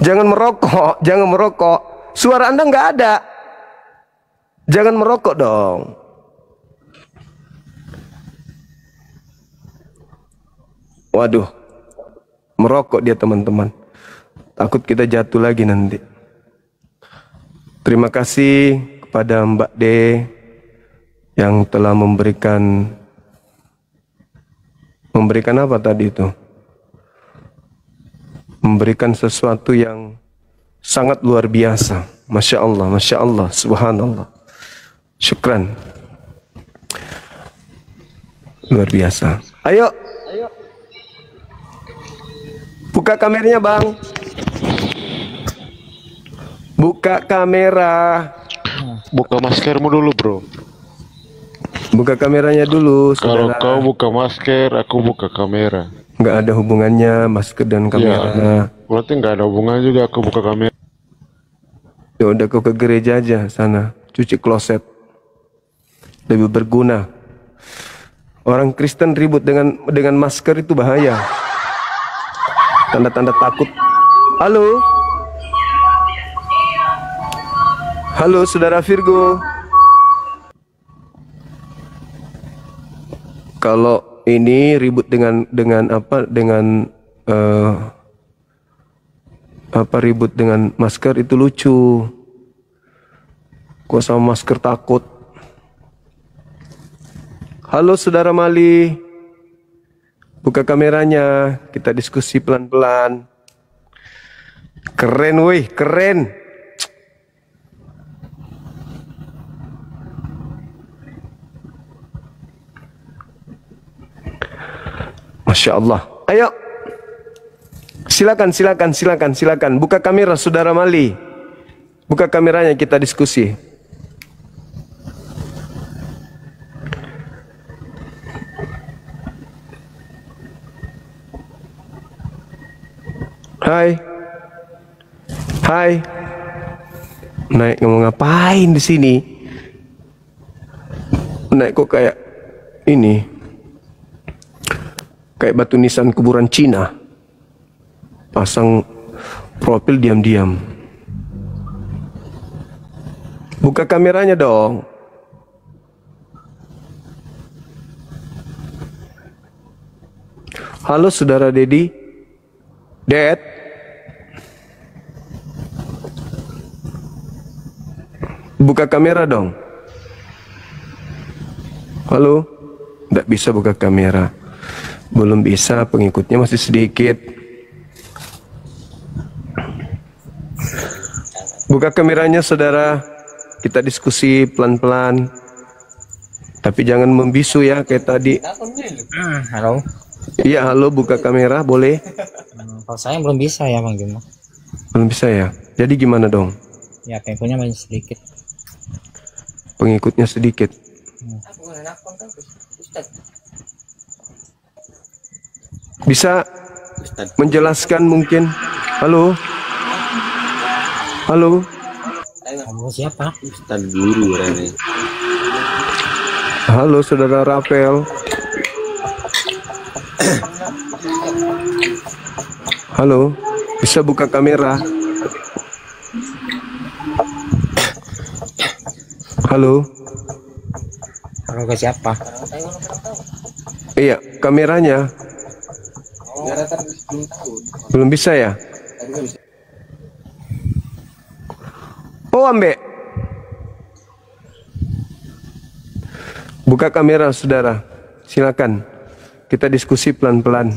Jangan merokok, jangan merokok. Suara Anda nggak ada. Jangan merokok dong. Waduh, merokok dia teman-teman. Takut kita jatuh lagi nanti. Terima kasih kepada Mbak D yang telah memberikan apa tadi itu? Memberikan sesuatu yang sangat luar biasa. Masya Allah, subhanallah. Syukran. Luar biasa. Ayo. Buka kameranya, Bang. Buka kamera. Buka maskermu dulu, bro. Buka kameranya dulu, Kalau saudara. kau buka masker, aku buka kamera. Nggak ada hubungannya masker dan kamera. Ya, berarti nggak ada hubungan juga aku buka kamera. Ya udah kau ke gereja aja sana, cuci kloset. Lebih berguna. Orang Kristen ribut dengan masker itu bahaya. Tanda-tanda takut. Halo. Halo, saudara Virgo. Kalau ini ribut dengan ribut dengan masker itu lucu. Kok sama masker takut? Halo saudara Mali. Buka kameranya, kita diskusi pelan-pelan. Keren weh, keren. Masya Allah. Ayo. Silakan. Buka kamera saudara Mali. Buka kameranya, kita diskusi. Hai. Naik ngomong ngapain di sini? Naik kok kayak ini. Kayak batu nisan kuburan Cina. Pasang profil diam-diam. Buka kameranya dong. Halo saudara Dedi. Dad. Buka kamera dong. Halo. Nggak bisa buka kamera. Belum bisa, pengikutnya masih sedikit. Buka kameranya saudara. Kita diskusi pelan-pelan. Tapi jangan membisu ya kayak tadi. Halo. Iya, halo, buka kamera boleh? Kalau saya belum bisa ya Bang Juma. Belum bisa ya. Jadi gimana dong? Ya pengikutnya masih sedikit. Pengikutnya sedikit. Bisa menjelaskan mungkin? Halo? Halo? Kamu siapa? Ustadz guru Rene. Halo saudara Rafael. Halo, bisa buka kamera? Halo? Halo ke siapa? Iya, kameranya. Belum bisa ya? Oh, ambek. Buka kamera, saudara. Silakan. Kita diskusi pelan-pelan.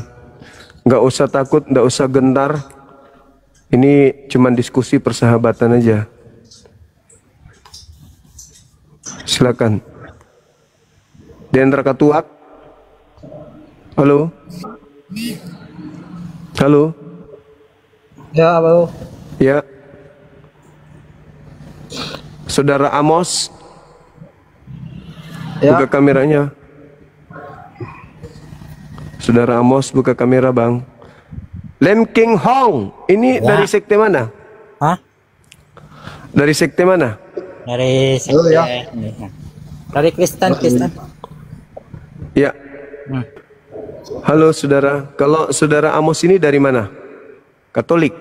Nggak usah takut, nggak usah gentar. Ini cuma diskusi persahabatan aja. Silakan. Dendra Katuak. Halo. Halo. Ya, halo. Ya. Saudara Amos. Ya. Buka kameranya. Saudara Amos, buka kamera, Bang. Lem King Hong. Ini Ya. dari sekte mana? Hah? Dari sekte mana? Dari sekte. Dari Kristen. Ya. Halo saudara, kalau saudara Amos ini dari mana? Katolik?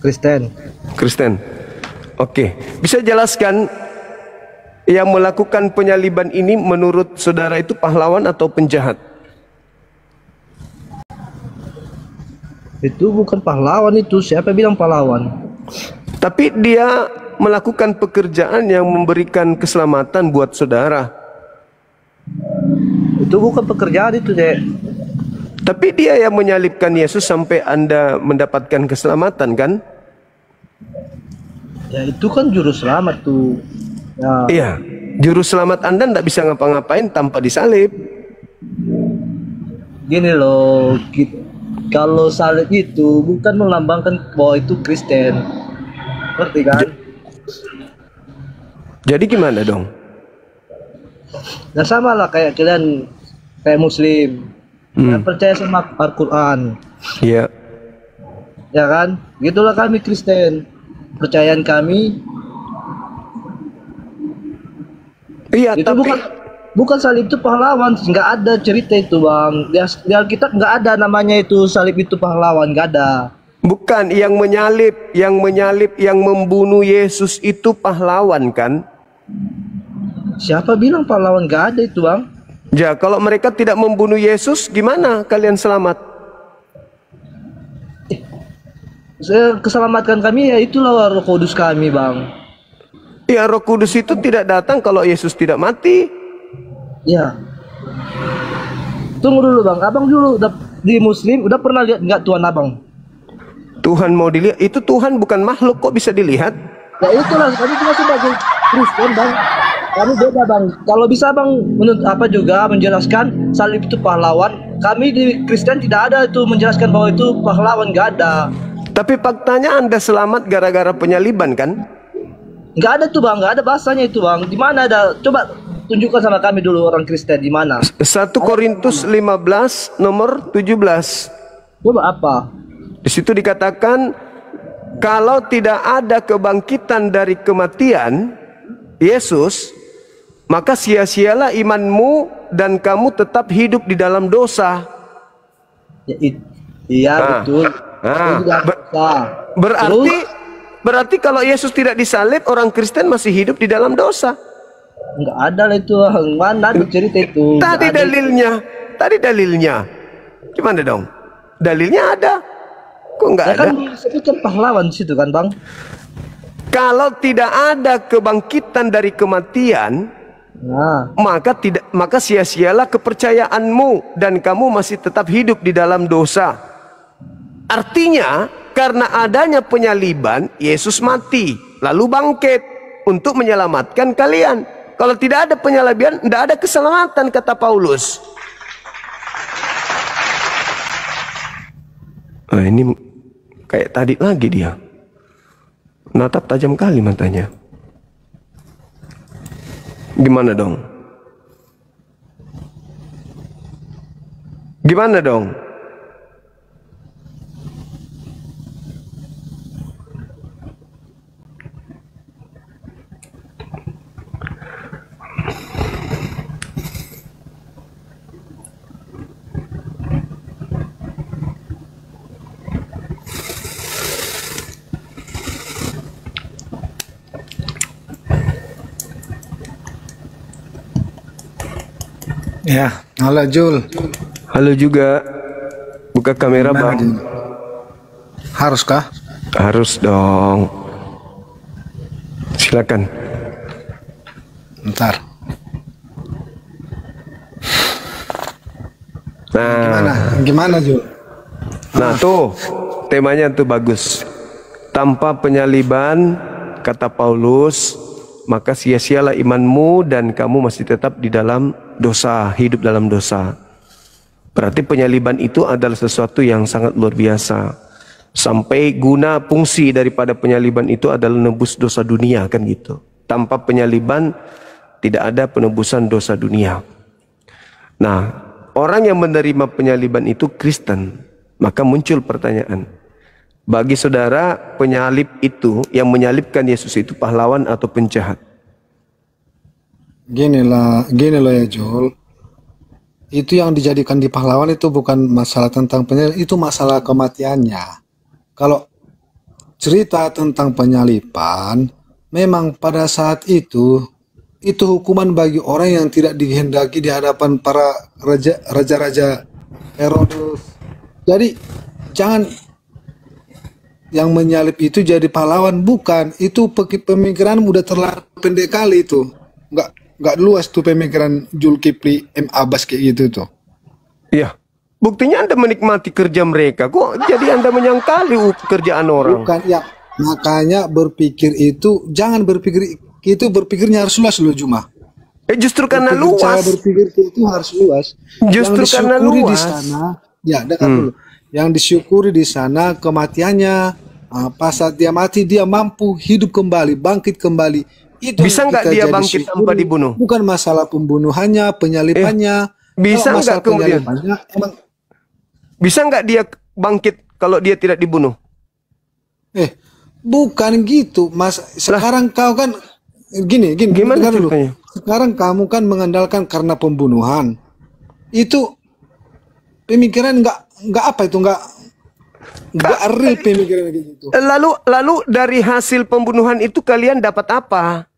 Kristen. Kristen? Oke, bisa jelaskan yang melakukan penyaliban ini menurut saudara itu pahlawan atau penjahat? Itu bukan pahlawan itu. Siapa bilang pahlawan? Tapi dia melakukan pekerjaan yang memberikan keselamatan buat saudara. Itu bukan pekerjaan itu, Dek. Tapi dia yang menyalibkan Yesus sampai Anda mendapatkan keselamatan kan? Ya itu kan juru selamat tuh. Ya. Iya, juru selamat Anda tidak bisa ngapa-ngapain tanpa disalib. Gini loh, kalau salib itu bukan melambangkan bahwa itu Kristen. Ngerti kan? Jadi gimana dong? Nah sama lah kayak kalian, kayak Muslim. Yang percaya sama Al-Quran. Iya. Ya kan? Gitulah kami Kristen. Percayaan kami Iya, itu tapi bukan salib itu pahlawan, nggak ada cerita itu bang. Di Alkitab nggak ada namanya itu salib itu pahlawan, nggak ada. bukan yang menyalib, yang membunuh Yesus itu pahlawan kan? Siapa bilang pahlawan? Nggak ada itu bang. Ya, kalau mereka tidak membunuh Yesus, gimana kalian selamat? Keselamatkan kami ya itulah Roh Kudus kami bang. Ya, Roh Kudus itu tidak datang kalau Yesus tidak mati. Ya. Tunggu dulu bang, abang dulu udah di Muslim udah pernah lihat nggak Tuhan abang? Tuhan mau dilihat, itu Tuhan bukan makhluk kok bisa dilihat? Ya itulah kami cuma sebagai Kristen bang. Kami beda bang. Kalau bisa bang juga menjelaskan salib itu pahlawan. Kami di Kristen tidak ada itu menjelaskan bahwa itu pahlawan, nggak ada. Tapi faktanya Anda selamat gara-gara penyaliban kan? Nggak ada tuh bang, nggak ada bahasanya itu bang. Di mana ada? Coba tunjukkan sama kami dulu orang Kristen di mana. 1 Korintus 15 nomor 17. Coba apa? Di situ dikatakan kalau tidak ada kebangkitan dari kematian Yesus, maka sia-sialah imanmu dan kamu tetap hidup di dalam dosa. Ya, iya betul. Berarti kalau Yesus tidak disalib, orang Kristen masih hidup di dalam dosa. Enggak ada lah itu. Mana ada cerita itu? Tadi dalilnya. Gimana dong? Dalilnya ada. Kok enggak Ya ada? kan disebutkan pahlawan di situ kan bang? Kalau tidak ada kebangkitan dari kematian, Nah, maka sia-sialah kepercayaanmu dan kamu masih tetap hidup di dalam dosa. Artinya, karena adanya penyaliban, Yesus mati, lalu bangkit untuk menyelamatkan kalian. Kalau tidak ada penyaliban, tidak ada keselamatan, kata Paulus. Nah, ini kayak tadi lagi dia. Natap tajam kali matanya. Gimana dong? Gimana dong? Ya, halo Jul. Halo juga. Buka kamera, Gimana, Bang. Jul? Haruskah? Harus dong. Silakan. Bentar. Gimana Jul? Nah tuh temanya tuh bagus. Tanpa penyaliban, kata Paulus, maka sia-sialah imanmu dan kamu masih tetap di dalam dosa, hidup dalam dosa. Berarti penyaliban itu adalah sesuatu yang sangat luar biasa. Sampai guna fungsi daripada penyaliban itu adalah nebus dosa dunia, kan gitu. Tanpa penyaliban tidak ada penebusan dosa dunia. Nah, orang yang menerima penyaliban itu Kristen. Maka muncul pertanyaan, bagi saudara, penyalib itu, yang menyalibkan Yesus itu pahlawan atau penjahat? Gini loh ya Jul. itu yang dijadikan di pahlawan itu bukan masalah tentang penyaliban, itu masalah kematiannya. Kalau cerita tentang penyaliban, memang pada saat itu hukuman bagi orang yang tidak dikehendaki di hadapan para raja-raja Herodes. Jadi jangan yang menyalip itu jadi pahlawan, bukan. Itu pemikiran udah terlalu pendek kali itu. Nggak luas tuh pemikiran Zulkifli M. Abbas kayak gitu tuh. Iya. Buktinya Anda menikmati kerja mereka. Kok jadi Anda menyangkali pekerjaan orang? Bukan, ya. Makanya berpikir itu, jangan berpikir itu, berpikirnya harus luas loh, Juma. Justru karena Cara luas. berpikir itu harus luas. Justru Yang karena disyukuri di luas. sana, ya, dengar dulu. Yang disyukuri di sana kematiannya, pas saat dia mati dia mampu hidup kembali, bangkit kembali. Itu Bisa yang nggak kita dia jadi bangkit syukuri. tanpa dibunuh? Bukan masalah pembunuhannya, penyalipannya. Bisa Kalau nggak masalah kemudian? penyalipannya, emang Bisa nggak dia bangkit kalau dia tidak dibunuh? bukan gitu, Mas. Sekarang kau kan gini, Gimana dengar dulu. ceritanya? Sekarang kamu kan mengandalkan karena pembunuhan. Itu pemikiran nggak apa itu, nggak real pemikiran kayak gitu. Lalu dari hasil pembunuhan itu kalian dapat apa?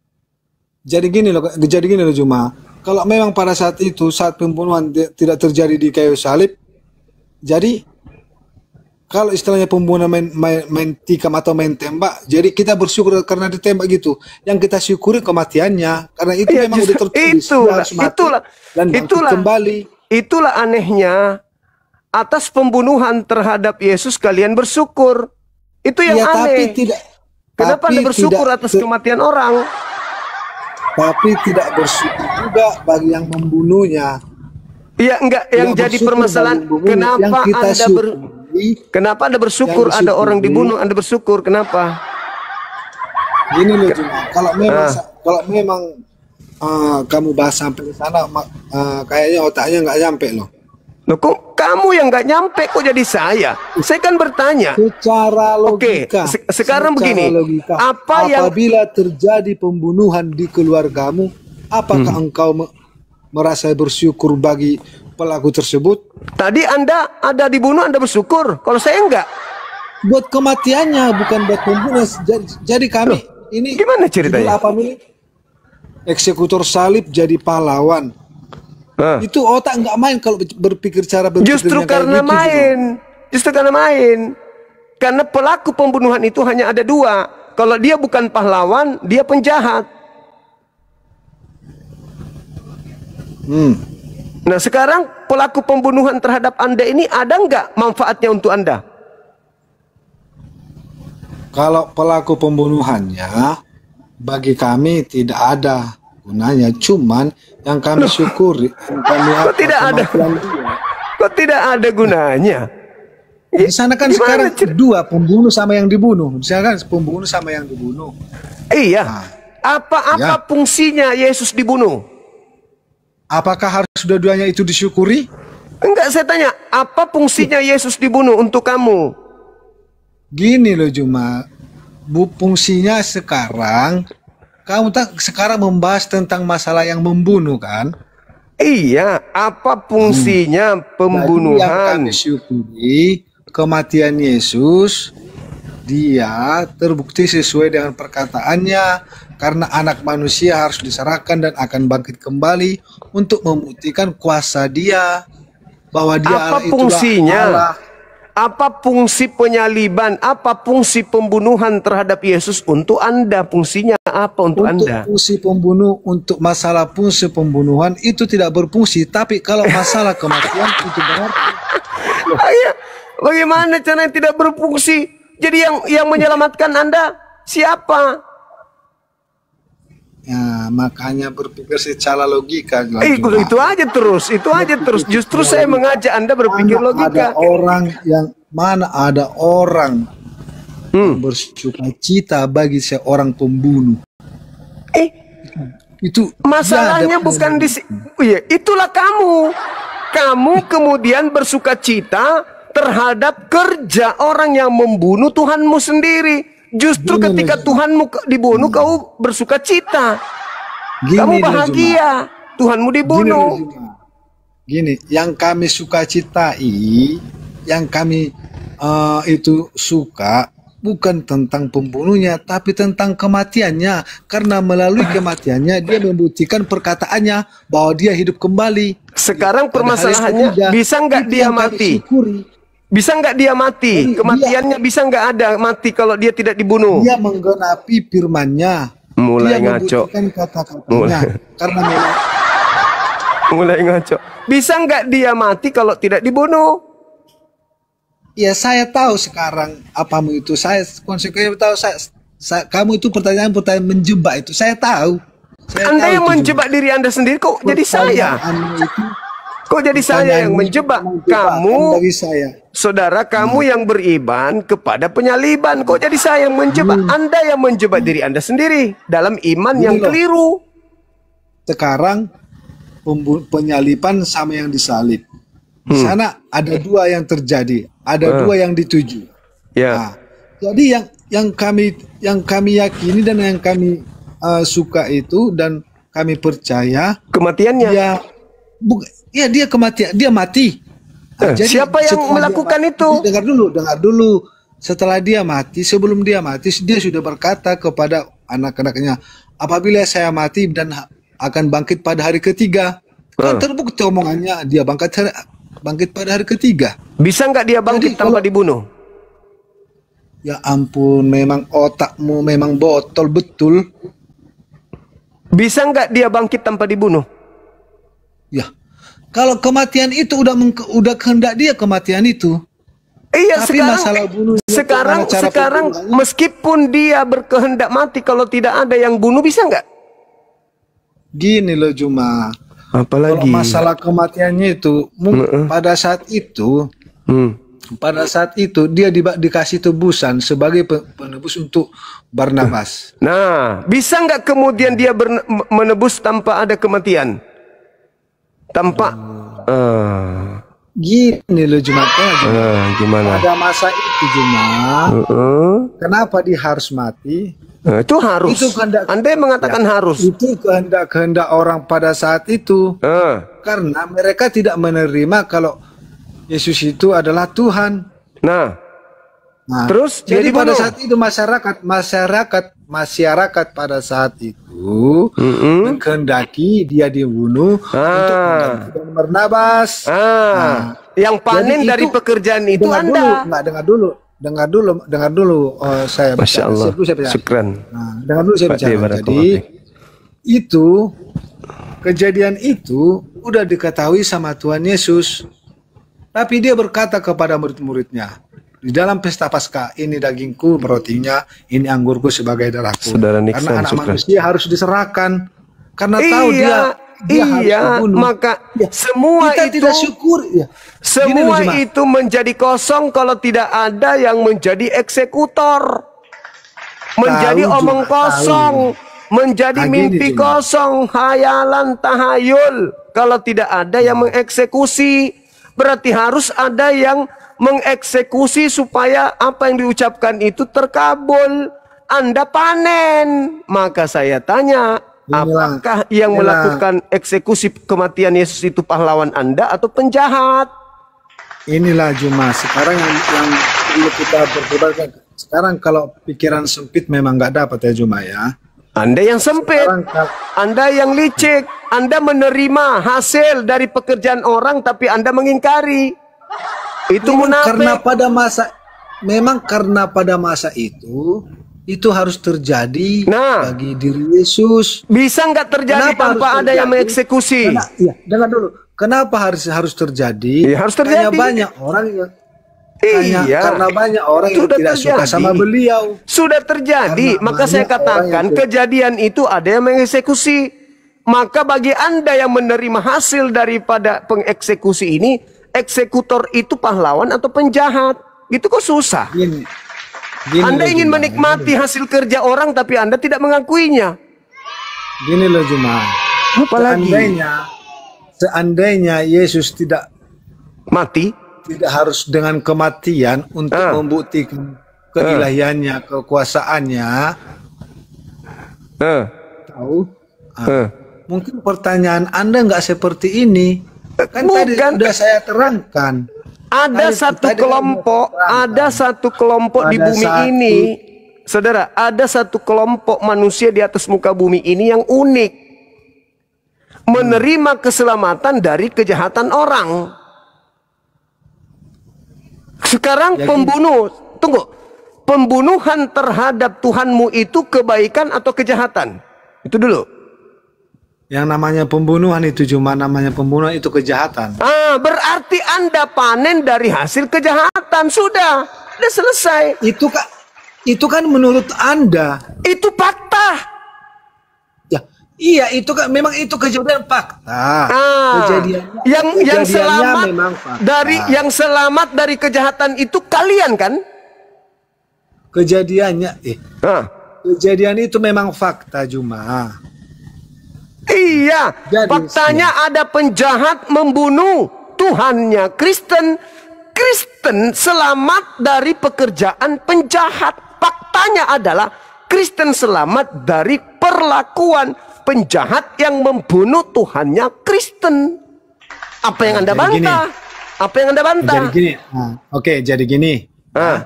Jadi gini loh Juma. Kalau memang pada saat itu, saat pembunuhan tidak terjadi di kayu salib, jadi kalau istilahnya pembunuhan main tikam atau main tembak, jadi kita bersyukur karena ditembak gitu. Yang kita syukuri kematiannya, karena itu Iya, memang justru udah tertulis. Dia harus mati dan bangkit kembali. Itulah anehnya. Atas pembunuhan terhadap Yesus kalian bersyukur. Itu yang Ya, tapi aneh. tidak. Kenapa tapi Anda bersyukur tidak atas kematian orang? Tapi tidak bersyukur juga bagi yang membunuhnya. Iya, enggak. Yang Tidak jadi bersyukur permasalahan, bagi yang membunuh. kenapa Yang kita Anda kenapa Anda bersyukur yang ada orang disyukuri. dibunuh, Anda bersyukur? Kenapa? Gini loh Juma, kalau memang kamu bahas sampai ke sana, kayaknya otaknya nggak nyampe loh. Loh, kok kamu yang nggak nyampe, kok jadi saya? Saya kan bertanya. Secara Oke, logika, sekarang secara begini. logika, apabila terjadi pembunuhan di keluargamu, apakah engkau merasa bersyukur bagi pelaku tersebut? Tadi Anda ada dibunuh, Anda bersyukur. Kalau saya enggak. Buat kematiannya, bukan buat pembunuh. Jadi kami ini gimana ceritanya? judul apa nih? Eksekutor salib jadi pahlawan. Itu otak nggak main kalau berpikir cara berpikirnya Justru kayak karena gitu, main. Justru karena main. Karena pelaku pembunuhan itu hanya ada dua. Kalau dia bukan pahlawan, dia penjahat. Nah, sekarang pelaku pembunuhan terhadap Anda ini ada nggak manfaatnya untuk Anda? Kalau pelaku pembunuhannya bagi kami tidak ada gunanya, cuman yang kami syukuri Kok tidak ada? Kok tidak ada gunanya? di sana kan Gimana sekarang dua, pembunuh sama yang dibunuh. Di sana kan pembunuh sama yang dibunuh. Iya. Nah, Apa ya. fungsinya Yesus dibunuh? Apakah harus dua-duanya itu disyukuri? Enggak, saya tanya, apa fungsinya Yesus dibunuh untuk kamu? Gini loh Juma, fungsinya sekarang kamu sekarang membahas tentang masalah yang membunuh kan? Iya, apa fungsinya Jadi yang pembunuhan? kami syukuri kematian Yesus, dia terbukti sesuai dengan perkataannya, karena anak manusia harus diserahkan dan akan bangkit kembali untuk membuktikan kuasa dia, bahwa dia Apa Allah itulah fungsinya? Allah. Apa fungsi penyaliban? Apa fungsi pembunuhan terhadap Yesus untuk Anda? Fungsinya apa untuk Untuk Anda? fungsi pembunuh, untuk masalah fungsi pembunuhan itu tidak berfungsi, tapi kalau masalah kematian itu berarti. Iya. Bagaimana caranya tidak berfungsi? Jadi yang menyelamatkan Anda siapa? Ya, makanya berpikir secara logika. Itu aja terus, itu aja terus. Justru saya mengajak Anda berpikir logika. Mana ada orang yang bersuka cita bagi seorang pembunuh. Itu Masalahnya dia ada bukan di iya, itulah kamu. Kamu kemudian bersuka cita terhadap kerja orang yang membunuh Tuhanmu sendiri. Justru Gini, ketika Lez. Tuhanmu dibunuh, kau bersuka cita. Gini, Kamu Lez, bahagia. Tuhanmu Gini, dibunuh. Lez, Juma. Gini, yang kami sukacitai, yang kami itu suka bukan tentang pembunuhnya, tapi tentang kematiannya. Karena melalui kematiannya dia membuktikan perkataannya bahwa dia hidup kembali. Sekarang Pada hari permasalahannya, ketiga, bisa nggak itu dia yang kami mati? syukuri. Bisa nggak dia mati? Jadi Kematiannya bisa nggak ada mati kalau dia tidak dibunuh? Dia menggenapi firman-Nya. Mulai Dia ngaco. membuktikan kata-katanya. Karena memang Mulai ngaco. Bisa nggak dia mati kalau tidak dibunuh? ya saya tahu sekarang apamu itu. Saya konsekuensinya tahu. Kamu itu pertanyaan-pertanyaan menjebak itu. Saya tahu. Saya Anda tahu yang itu menjebak diri Anda sendiri, kok jadi saya? Pertanyaanmu itu, Kok jadi saya yang menjebak? Kamu, dari saya. saudara, kamu yang beriman kepada penyaliban. Kok jadi saya yang menjebak? Anda yang menjebak diri Anda sendiri dalam iman yang loh. keliru. Sekarang penyaliban sama yang disalib. Di sana ada dua yang terjadi, ada dua yang dituju. Ya. Nah, jadi yang kami yakini dan yang kami suka itu dan kami percaya Kematiannya. dia kematian, dia mati. Nah, siapa yang setelah dia melakukan mati, itu? Dengar dulu. Setelah dia mati, sebelum dia mati, dia sudah berkata kepada anak-anaknya, apabila saya mati dan akan bangkit pada hari ketiga. Kan terbukti omongannya, dia bangkit pada hari ketiga. Bisa nggak dia bangkit Jadi, tanpa kalau- dibunuh? Ya ampun, memang otakmu memang botol betul. Bisa nggak dia bangkit tanpa dibunuh? Ya, kalau kematian itu udah kehendak dia kematian itu. Iya, Tapi masalah bunuh sekarang gimana cara pembunuhannya? meskipun dia berkehendak mati, kalau tidak ada yang bunuh, bisa nggak? Gini loh Juma. Kalau Apalagi? masalah kematiannya itu pada saat itu dia dikasih tebusan sebagai penebus untuk Barnabas. Nah, bisa nggak kemudian dia menebus tanpa ada kematian? Tanpa Gini loh Juma. gimana? Pada masa itu Juma, kenapa dia harus mati? Nah, itu harus. Itu kehendak- Anda yang mengatakan harus. Itu kehendak orang pada saat itu. Karena mereka tidak menerima kalau Yesus itu adalah Tuhan. Nah, Nah, terus dia jadi pada dibunuh. saat itu masyarakat pada saat itu menghendaki dia dibunuh untuk menggantikan Barnabas. Yang panen jadi dari itu- pekerjaan itu Anda. Dengar dulu. Saya Masya bicara. Allah. Saya bicara. Syukran. Nah, dengar dulu saya Pak bicara. Barakallahu Jadi fiik. itu kejadian itu udah diketahui sama Tuhan Yesus. Tapi dia berkata kepada murid-muridnya, di dalam pesta Paskah, ini dagingku, rotinya, ini anggurku sebagai darahku. Saudara Nixon, Karena anak syukran. manusia harus diserahkan. Karena tahu dia harus dibunuh. Maka Ya, semua kita itu tidak syukur. Ya. Gini semua loh, Jemaat. itu menjadi kosong kalau tidak ada yang menjadi eksekutor. Menjadi Tahu, omong Jemaat, kosong, menjadi Nah, gini, mimpi Jemaat. kosong, hayalan, tahayul. Kalau tidak ada yang mengeksekusi, berarti harus ada yang mengeksekusi supaya apa yang diucapkan itu terkabul. Anda panen. Maka saya tanya, apakah yang melakukan eksekusi kematian Yesus itu pahlawan Anda atau penjahat? Inilah Juma. Sekarang yang perlu kita berdebatkan. Sekarang kalau pikiran sempit memang nggak dapat ya Juma ya. Anda yang sempit, Sekarang Anda yang licik, Anda menerima hasil dari pekerjaan orang tapi Anda mengingkari. Itu karena munafik. karena pada masa itu harus terjadi Nah. bagi diri Yesus. Bisa nggak terjadi Kenapa tanpa harus ada yang terjadi? mengeksekusi? Dengar dulu. Kenapa harus terjadi? Iya, harus terjadi. Karena banyak orang yang Iya. karena banyak orang yang Sudah tidak suka terjadi. sama beliau. Sudah terjadi, Karena maka saya banyak orang katakan yang- kejadian itu ada yang mengeksekusi. Maka bagi Anda yang menerima hasil daripada pengeksekusi ini, eksekutor itu pahlawan atau penjahat? Itu kok susah. Gini Anda loh, ingin Juma. menikmati hasil kerja orang tapi Anda tidak mengakuinya. Gini loh Juma. Apalagi Seandainya Yesus tidak mati, harus dengan kematian untuk membuktikan keilahiannya, kekuasaannya. Tahu? Mungkin pertanyaan Anda nggak seperti ini. Kan tadi Bukan. sudah saya terangkan. Ada Tadi- satu tadi kan kelompok, sudah terangkan. ada satu kelompok di Pada bumi satu- ini, saudara, ada satu kelompok manusia di atas muka bumi ini yang unik, menerima keselamatan dari kejahatan orang. Sekarang Ya, pembunuh, tunggu, pembunuhan terhadap Tuhanmu itu kebaikan atau kejahatan? Itu dulu. Yang namanya pembunuhan itu cuma namanya pembunuhan itu kejahatan. Berarti Anda panen dari hasil kejahatan. Sudah selesai. Itu kan menurut Anda. Itu fakta. Ya, iya itu kan memang itu kejadian fakta. Kejadiannya yang kejadiannya selamat memang fakta. yang selamat dari kejahatan itu kalian kan? Kejadiannya Ah, kejadian itu memang fakta cuma. iya, Jadi, faktanya ada penjahat membunuh Tuhannya Kristen. Kristen selamat dari pekerjaan penjahat. Faktanya adalah Kristen selamat dari perlakuan penjahat yang membunuh Tuhannya Kristen. Apa yang Anda jadi gini. bantah? Apa yang Anda bantah? Jadi gini. Oke, jadi gini. Ah,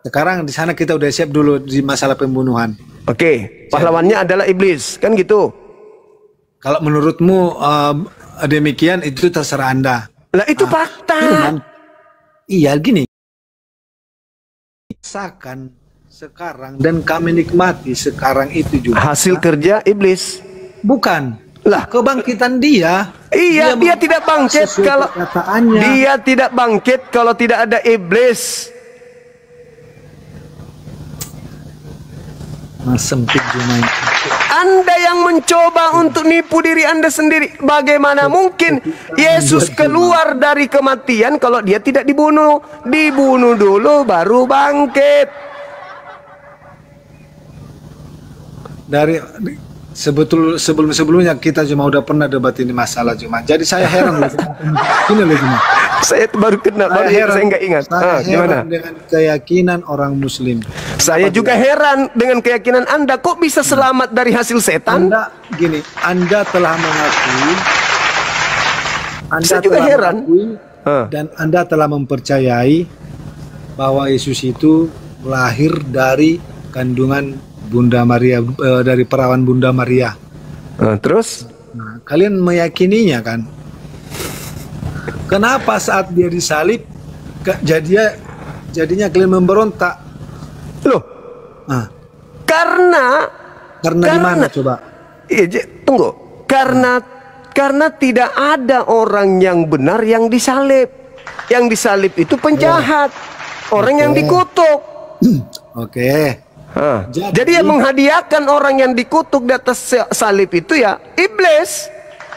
Sekarang di sana kita udah siap dulu di masalah pembunuhan. Oke, pahlawannya adalah iblis, kan gitu? Kalau menurutmu demikian itu terserah Anda. Lah itu fakta. Cuman, iya gini. Rasakan sekarang dan kami nikmati sekarang itu juga. Hasil kerja iblis. Bukan. Lah. Kebangkitan dia. Iya, dia tidak bangkit sesuai kalau perkataannya. dia tidak bangkit kalau tidak ada iblis. Sempit cuma itu. Anda yang mencoba untuk nipu diri Anda sendiri. Bagaimana mungkin Yesus keluar dari kematian kalau dia tidak dibunuh? Dibunuh dulu baru bangkit. Dari sebelumnya kita cuma udah pernah debat ini masalah cuma. Jadi saya heran loh. Ini loh cuma. Saya baru kena, saya nggak ingat. Saya Gimana? heran dengan keyakinan orang Muslim. Saya juga heran dengan keyakinan Anda. Kok bisa selamat dari hasil setan? Anda telah mengakui. Saya juga heran. Dan Anda telah mempercayai bahwa Yesus itu lahir dari kandungan Bunda Maria, dari perawan Bunda Maria. Terus? Nah, kalian meyakininya kan? Kenapa saat dia disalib, jadinya kalian memberontak? Loh, karena di mana coba? Tunggu, karena tidak ada orang yang benar yang disalib. Yang disalib itu penjahat, orang yang dikutuk. Oke. Jadi yang menghadiahkan orang yang dikutuk di atas salib itu ya iblis.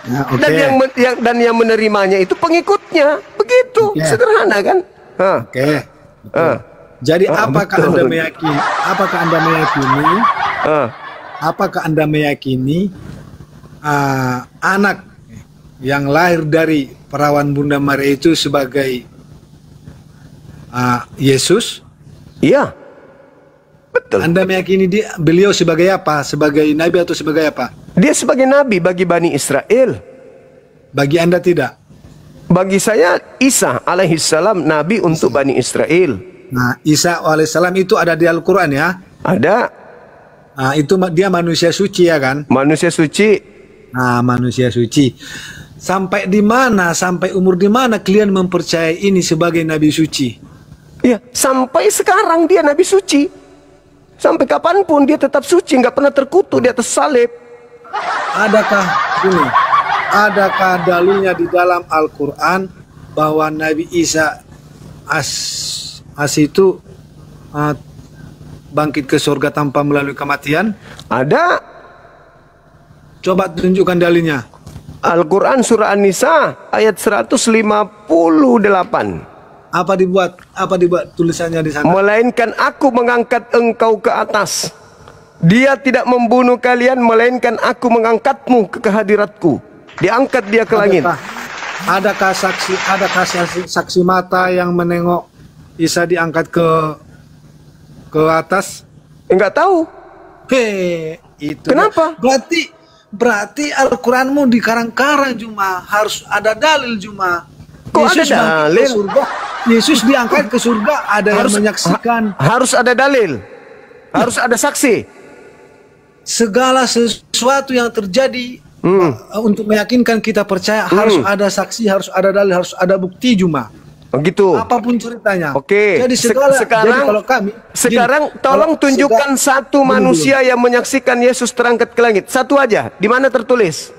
Okay. Dan yang menerimanya itu pengikutnya. Begitu, sederhana kan? Oke. Jadi apakah Anda meyakini? Apakah Anda meyakini anak yang lahir dari perawan Bunda Maria itu sebagai Yesus? Iya. Betul. Anda meyakini beliau sebagai apa? Sebagai nabi atau sebagai apa? Dia sebagai nabi bagi Bani Israel. Bagi Anda tidak? Bagi saya Isa alaihissalam nabi untuk Bani Israel. Nah, Isa alaihissalam itu ada di Al-Quran ya? Ada. Nah, itu dia manusia suci ya kan? Manusia suci. Nah, manusia suci. Sampai di mana, sampai umur di mana kalian mempercayai ini sebagai nabi suci? Ya, sampai sekarang dia nabi suci. Sampai kapanpun dia tetap suci, nggak pernah terkutuk di atas salib. Adakah dalilnya di dalam Al-Quran bahwa Nabi Isa itu bangkit ke surga tanpa melalui kematian? Ada. Coba tunjukkan dalilnya. Al-Quran surah An-Nisa ayat 158. Apa dibuat tulisannya di sana? Melainkan aku mengangkat engkau ke atas. Dia tidak membunuh kalian, melainkan aku mengangkatmu ke kehadiratku. Diangkat dia ke langit. Adakah saksi mata yang menengok Isa diangkat ke atas? Enggak tahu. Itu. Kenapa? Berarti Al-Quranmu dikarang-karang cuma harus ada dalil cuma. Kok ada bangkit ke dalil? surga, Yesus diangkat ke surga, ada yang menyaksikan. Harus ada dalil. Harus ada saksi. Segala sesuatu yang terjadi untuk meyakinkan kita percaya harus ada saksi, harus ada dalil, harus ada bukti cuma. Begitu. Apapun ceritanya. Oke. Jadi segala, Sekarang, jadi kalau kami, sekarang gini, tolong kalau tunjukkan satu manusia yang menyaksikan Yesus terangkat ke langit. Satu aja. Di mana tertulis?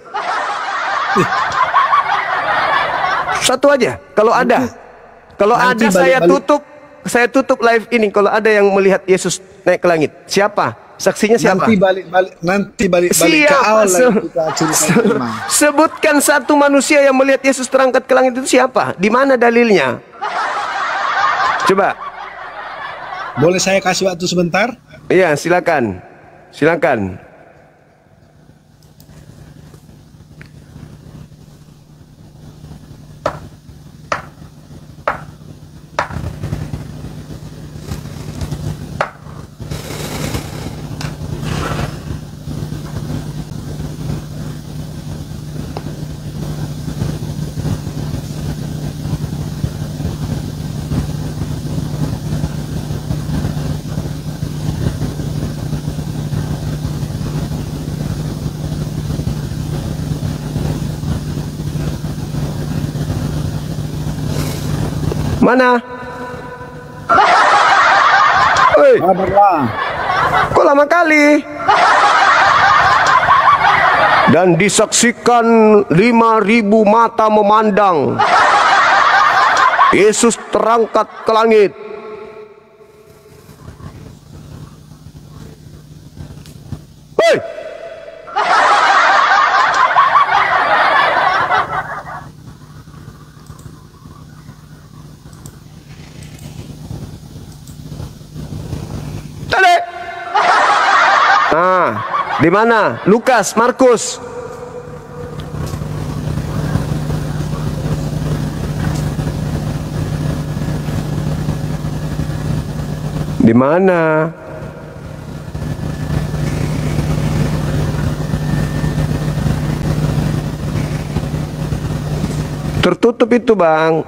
Satu aja. Kalau ada. Kalau ada nanti saya tutup live ini. Kalau ada yang melihat Yesus naik ke langit. Siapa? Saksinya siapa? Nanti balik ke awal lagi kita cerita. Sebutkan satu manusia yang melihat Yesus terangkat ke langit itu siapa? Di mana dalilnya? Coba. Boleh saya kasih waktu sebentar? Iya, silakan. Silakan. Mana? Oi, kok lama kali? Dan disaksikan 5.000 mata memandang Yesus terangkat ke langit. Hei! Nah, di mana? Lukas, Markus. Di mana? Tertutup itu, Bang.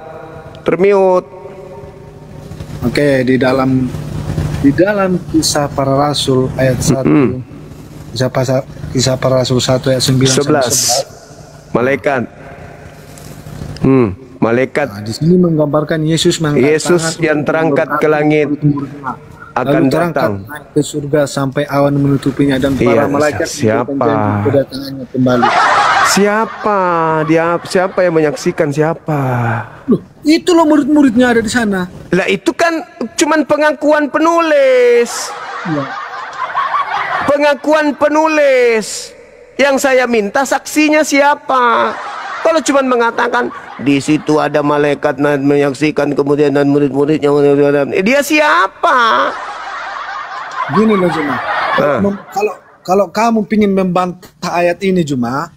Termute. Oke, di dalam Kisah Para Rasul ayat 1. Kisah Para Rasul 1 ayat 9 11. Malaikat. Malaikat. Nah, di sini menggambarkan Yesus yang terangkat ke langit akan datang ke surga sampai awan menutupinya dan para malaikat kedatangannya kembali. Siapa yang menyaksikan siapa? Loh, itu loh murid-muridnya ada di sana. Lah itu kan cuman pengakuan penulis. Ya. Pengakuan penulis. Yang saya minta saksinya siapa? Kalau cuman mengatakan di situ ada malaikat menyaksikan kemudian dan murid-muridnya, dia siapa? Gini loh Juma. Kalau kamu ingin membantah ayat ini Juma,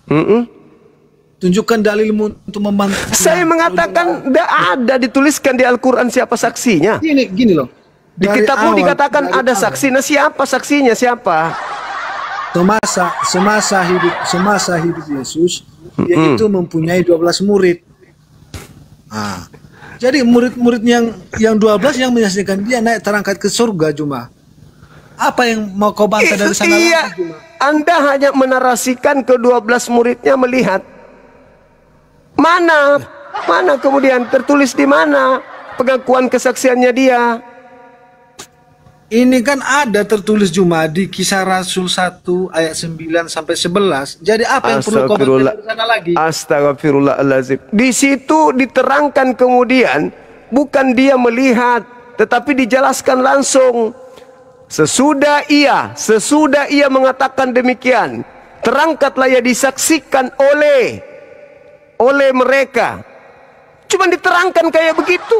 tunjukkan dalilmu untuk membantah. Saya mengatakan tidak ada dituliskan di Al-Quran siapa saksinya. Gini loh. Di kitabmu dikatakan ada saksi. Nah siapa saksinya siapa? Semasa hidup Yesus, dia itu mempunyai 12 murid. Nah, jadi murid-murid yang 12 yang menyaksikan dia naik terangkat ke surga Juma. Apa yang mau kau bantah dari sana lagi Juma? Anda hanya menarasikan ke-12 muridnya melihat. Mana kemudian tertulis di mana pengakuan kesaksiannya dia? Ini kan ada tertulis Juma di Kisah Rasul 1 ayat 9 sampai 11. Jadi apa yang perlu kau bantah dari sana lagi? Astagfirullahaladzim. Di situ diterangkan kemudian bukan dia melihat, tetapi dijelaskan langsung. Sesudah ia mengatakan demikian, terangkatlah ia disaksikan oleh mereka. Cuma diterangkan kayak begitu.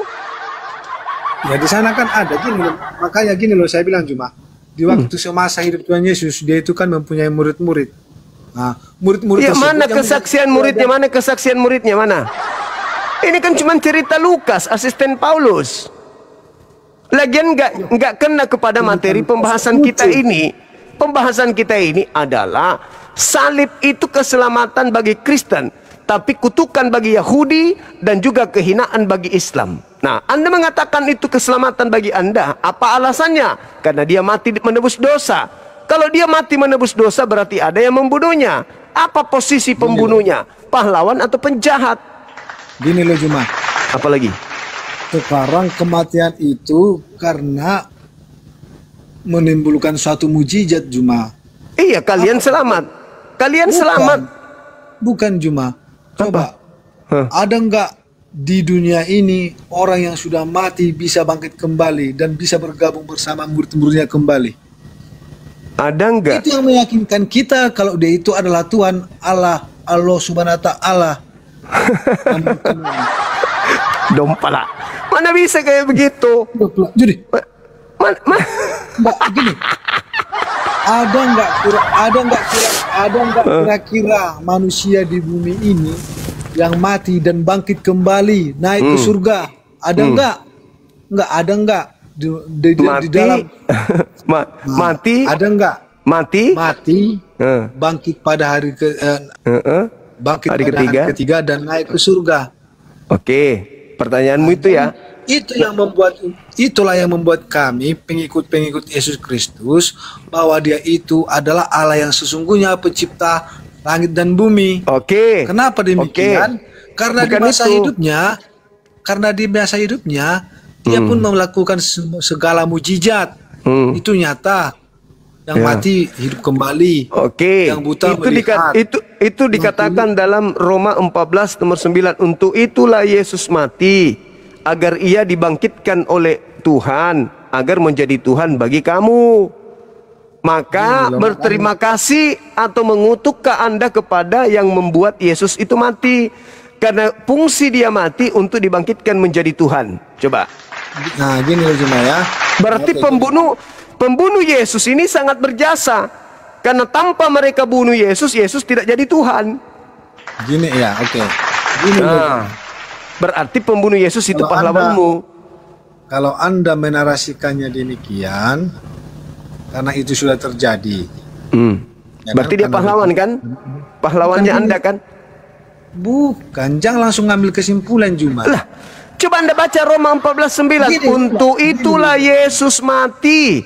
Ya di sana kan ada gini loh. Makanya gini loh saya bilang Juma. Di waktu semasa hidup Tuhan Yesus, dia itu kan mempunyai murid-murid. Nah, murid-murid ya, mana kesaksian muridnya? Mana kesaksian muridnya? Mana? Ini kan cuma cerita Lukas, asisten Paulus. Lagian nggak kena kepada materi pembahasan kita ini. pembahasan kita ini adalah salib itu keselamatan bagi Kristen, tapi kutukan bagi Yahudi dan juga kehinaan bagi Islam. Nah, Anda mengatakan itu keselamatan bagi Anda. Apa alasannya? Karena dia mati menebus dosa. Kalau dia mati menebus dosa berarti ada yang membunuhnya. Apa posisi pembunuhnya? Pahlawan atau penjahat? Gini loh Juma. Apalagi? Sekarang kematian itu karena menimbulkan suatu mujizat Juma. Iya, kalian selamat. Kalian selamat. Bukan Juma. Coba. Hah? Ada enggak di dunia ini orang yang sudah mati bisa bangkit kembali dan bisa bergabung bersama murid-muridnya kembali? Ada enggak? Itu yang meyakinkan kita kalau dia itu adalah Tuhan Allah Subhanahu wa Ta'ala. Dompala. Mana bisa kayak begitu? Jadi Mbak, gini. Ada enggak kira-kira manusia di bumi ini yang mati dan bangkit kembali naik ke surga? Ada enggak? Enggak ada enggak di dalam mati? Ada enggak? Mati? Bangkit pada hari bangkit hari pada ketiga. hari ketiga dan naik ke surga. Oke, pertanyaanmu itu ya. Itulah yang membuat kami pengikut-pengikut Yesus Kristus bahwa dia itu adalah Allah yang sesungguhnya pencipta langit dan bumi. Oke. Kenapa demikian? Karena Bukan di masa hidupnya dia pun melakukan segala mujizat. Itu nyata. Yang mati hidup kembali. Oke. Yang buta itu melihat. itu dikatakan dalam Roma 14 nomor 9. Untuk itulah Yesus mati, agar ia dibangkitkan oleh Tuhan, agar menjadi Tuhan bagi kamu. Maka berterima kasih atau mengutukkah Anda kepada yang membuat Yesus itu mati? Karena fungsi dia mati untuk dibangkitkan menjadi Tuhan. Coba. Nah, gini loh Juma ya. Berarti pembunuh Yesus ini sangat berjasa. Karena tanpa mereka bunuh Yesus, Yesus tidak jadi Tuhan. Gini ya, oke. Gini loh. Berarti pembunuh Yesus itu pahlawanmu. Kalau Anda menarasikannya demikian, karena itu sudah terjadi. Ya Berarti dia pahlawan kan? Pahlawannya Anda kan? Bukan, jangan langsung ngambil kesimpulan Juma. Lah, coba Anda baca Roma 14:9. Untuk itulah Yesus mati,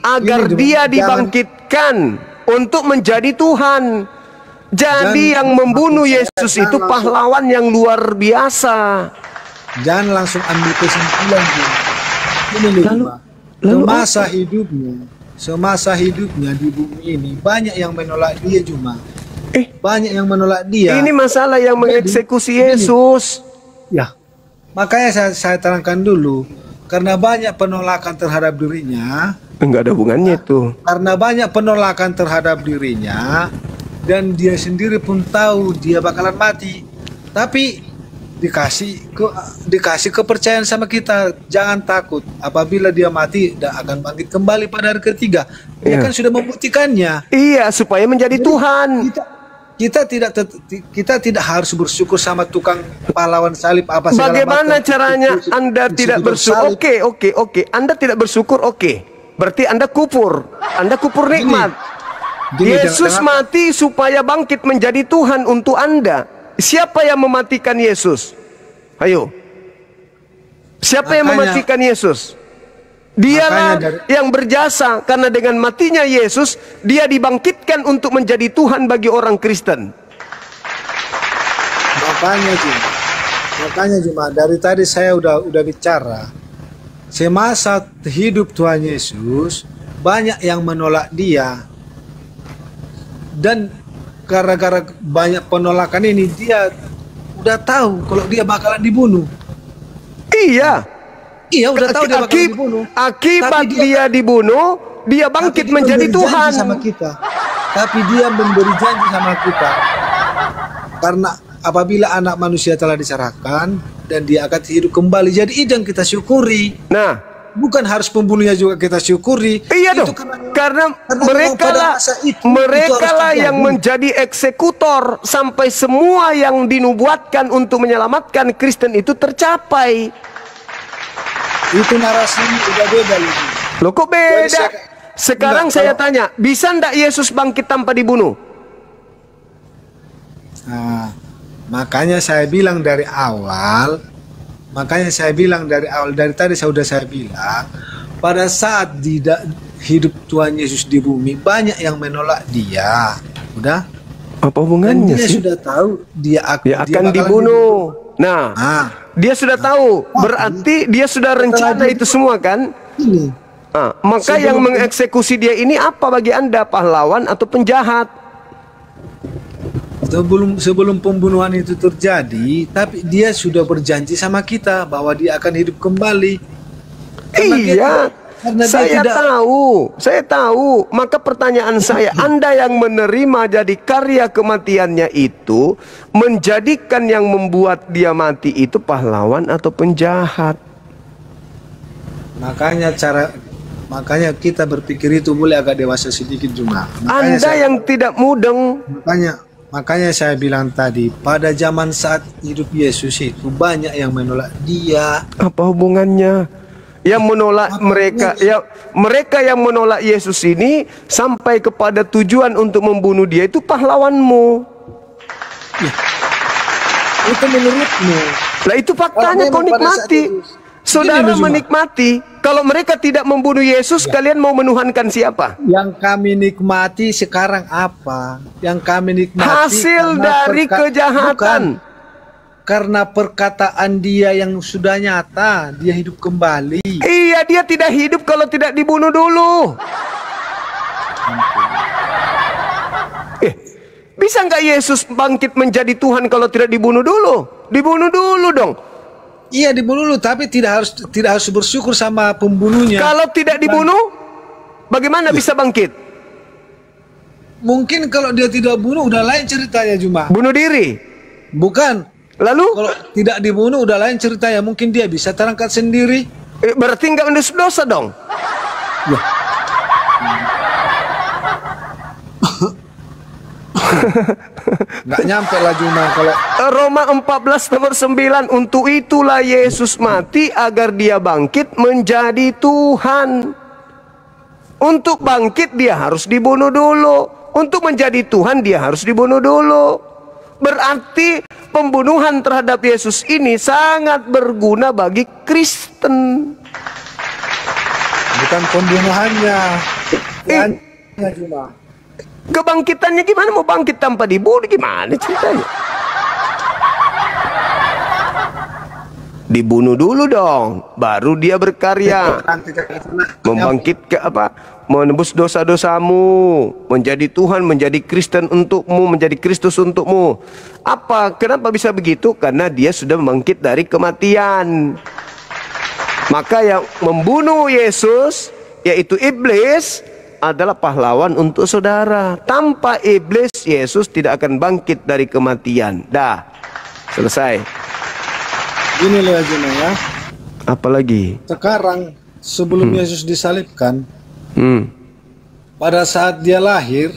agar dia dibangkitkan untuk menjadi Tuhan. Jadi yang membunuh Yesus itu pahlawan yang luar biasa. Jangan langsung ambil kesimpulan Juma. Ini loh Juma. Semasa hidupnya di bumi ini banyak yang menolak dia Juma. Banyak yang menolak dia. Ini masalah yang mengeksekusi Yesus. Ya, makanya saya terangkan dulu. Karena banyak penolakan terhadap dirinya. Enggak ada hubungannya itu. Karena banyak penolakan terhadap dirinya, dan dia sendiri pun tahu dia bakalan mati. Tapi dikasih kepercayaan sama kita, jangan takut. Apabila dia mati, dia akan bangkit kembali pada hari ketiga. Dia kan sudah membuktikannya. Iya, supaya menjadi Tuhan. Kita tidak harus bersyukur sama tukang pahlawan salib apa segala Bagaimana macam. caranya Anda tidak bersyukur? Oke. Anda tidak bersyukur, oke. Berarti Anda kufur. Anda kufur nikmat. Yesus mati supaya bangkit menjadi Tuhan untuk Anda. Siapa yang mematikan Yesus? Ayo. Siapa yang mematikan Yesus? Dialah yang berjasa, karena dengan matinya Yesus, dia dibangkitkan untuk menjadi Tuhan bagi orang Kristen. Makanya Juma, dari tadi saya udah bicara. Semasa hidup Tuhan Yesus, banyak yang menolak dia. Dan gara-gara banyak penolakan ini, dia udah tahu kalau dia bakalan dibunuh. Iya, udah tahu dia bakalan dibunuh. Akibat dia dibunuh, dia bangkit menjadi Tuhan. Sama kita. Tapi dia memberi janji sama kita. Karena apabila anak manusia telah diserahkan dan dia akan hidup kembali, jadi itu yang kita syukuri. Nah, bukan harus pembunuhnya juga kita syukuri. Iya dong. Karena mereka lah yang menjadi eksekutor sampai semua yang dinubuatkan untuk menyelamatkan Kristen itu tercapai. Itu narasi udah beda Loh kok beda? sekarang Enggak, saya tanya, bisa ndak Yesus bangkit tanpa dibunuh? Nah, makanya saya bilang dari awal, dari tadi sudah saya bilang, pada saat hidup Tuhan Yesus di bumi, banyak yang menolak dia. Udah? Apa Dan hubungannya dia sih? sudah tahu dia Dia akan bakalan dibunuh. Nah, Ah, dia sudah tahu, berarti dia sudah rencana itu semua kan? ini. Maka yang mengeksekusi dia ini apa bagi Anda, pahlawan atau penjahat? Sebelum pembunuhan itu terjadi, tapi dia sudah berjanji sama kita bahwa dia akan hidup kembali. Iya, karena dia saya tidak- tahu. Maka pertanyaan saya, Anda yang menerima jadi karya kematiannya itu, menjadikan yang membuat dia mati itu pahlawan atau penjahat? Makanya kita berpikir itu boleh agak dewasa sedikit juga. Anda yang tidak mudeng. Makanya saya bilang tadi, pada zaman saat hidup Yesus itu banyak yang menolak dia. Apa hubungannya? Yang menolak mereka yang menolak Yesus ini sampai kepada tujuan untuk membunuh dia itu pahlawanmu. Itu menurutmu. Lah itu faktanya, kau Memang pada saat nikmati. itu. Saudara Gini loh, Zuma. menikmati. Kalau mereka tidak membunuh Yesus, kalian mau menuhankan siapa? Yang kami nikmati sekarang apa? Yang kami nikmati Hasil karena dari kejahatan. Bukan. Karena perkataan dia yang sudah nyata, dia hidup kembali. Iya, dia tidak hidup kalau tidak dibunuh dulu. Bisa nggak Yesus bangkit menjadi Tuhan kalau tidak dibunuh dulu? Dibunuh dulu dong. Iya, dibunuh dulu, tapi tidak harus bersyukur sama pembunuhnya. Kalau tidak dibunuh, bagaimana bisa bangkit? Mungkin kalau dia tidak bunuh udah lain ceritanya, Juma. Bunuh diri. Bukan. Lalu Kalau tidak dibunuh udah lain ceritanya. Mungkin dia bisa terangkat sendiri. berarti nggak mendosa dosa dong. Ya. Nggak nyampe lah Juma kalau Roma 14 nomor 9, untuk itulah Yesus mati agar dia bangkit menjadi Tuhan. Untuk bangkit dia harus dibunuh dulu. Untuk menjadi Tuhan dia harus dibunuh dulu. Berarti pembunuhan terhadap Yesus ini sangat berguna bagi Kristen. bukan pembunuhannya. Eh. Ya, Juma. Kebangkitannya gimana? Mau bangkit tanpa dibunuh gimana ceritanya? Dibunuh dulu dong, baru dia berkarya. Membangkitkan menebus dosa-dosamu, menjadi Tuhan, menjadi Kristen untukmu, menjadi Kristus untukmu. Kenapa bisa begitu? Karena dia sudah bangkit dari kematian. Maka yang membunuh Yesus, yaitu iblis, adalah pahlawan untuk saudara. Tanpa iblis, Yesus tidak akan bangkit dari kematian. Dah, selesai. Gini loh Juma ya. Apalagi? Sekarang sebelum Yesus disalibkan, Hmm. pada saat dia lahir,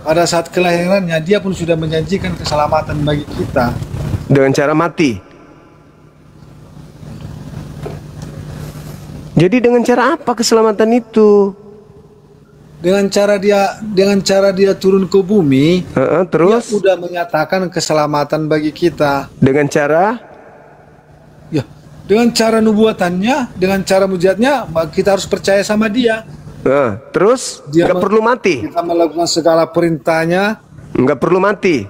pada saat kelahirannya dia pun sudah menjanjikan keselamatan bagi kita. Dengan cara mati. Jadi dengan cara apa keselamatan itu? Dengan cara dia turun ke bumi, Terus dia sudah menyatakan keselamatan bagi kita. dengan cara Ya, dengan cara nubuatannya, dengan cara mujizatnya, kita harus percaya sama dia. terus Dia nggak perlu mati. Kita melakukan segala perintahnya. Nggak perlu mati.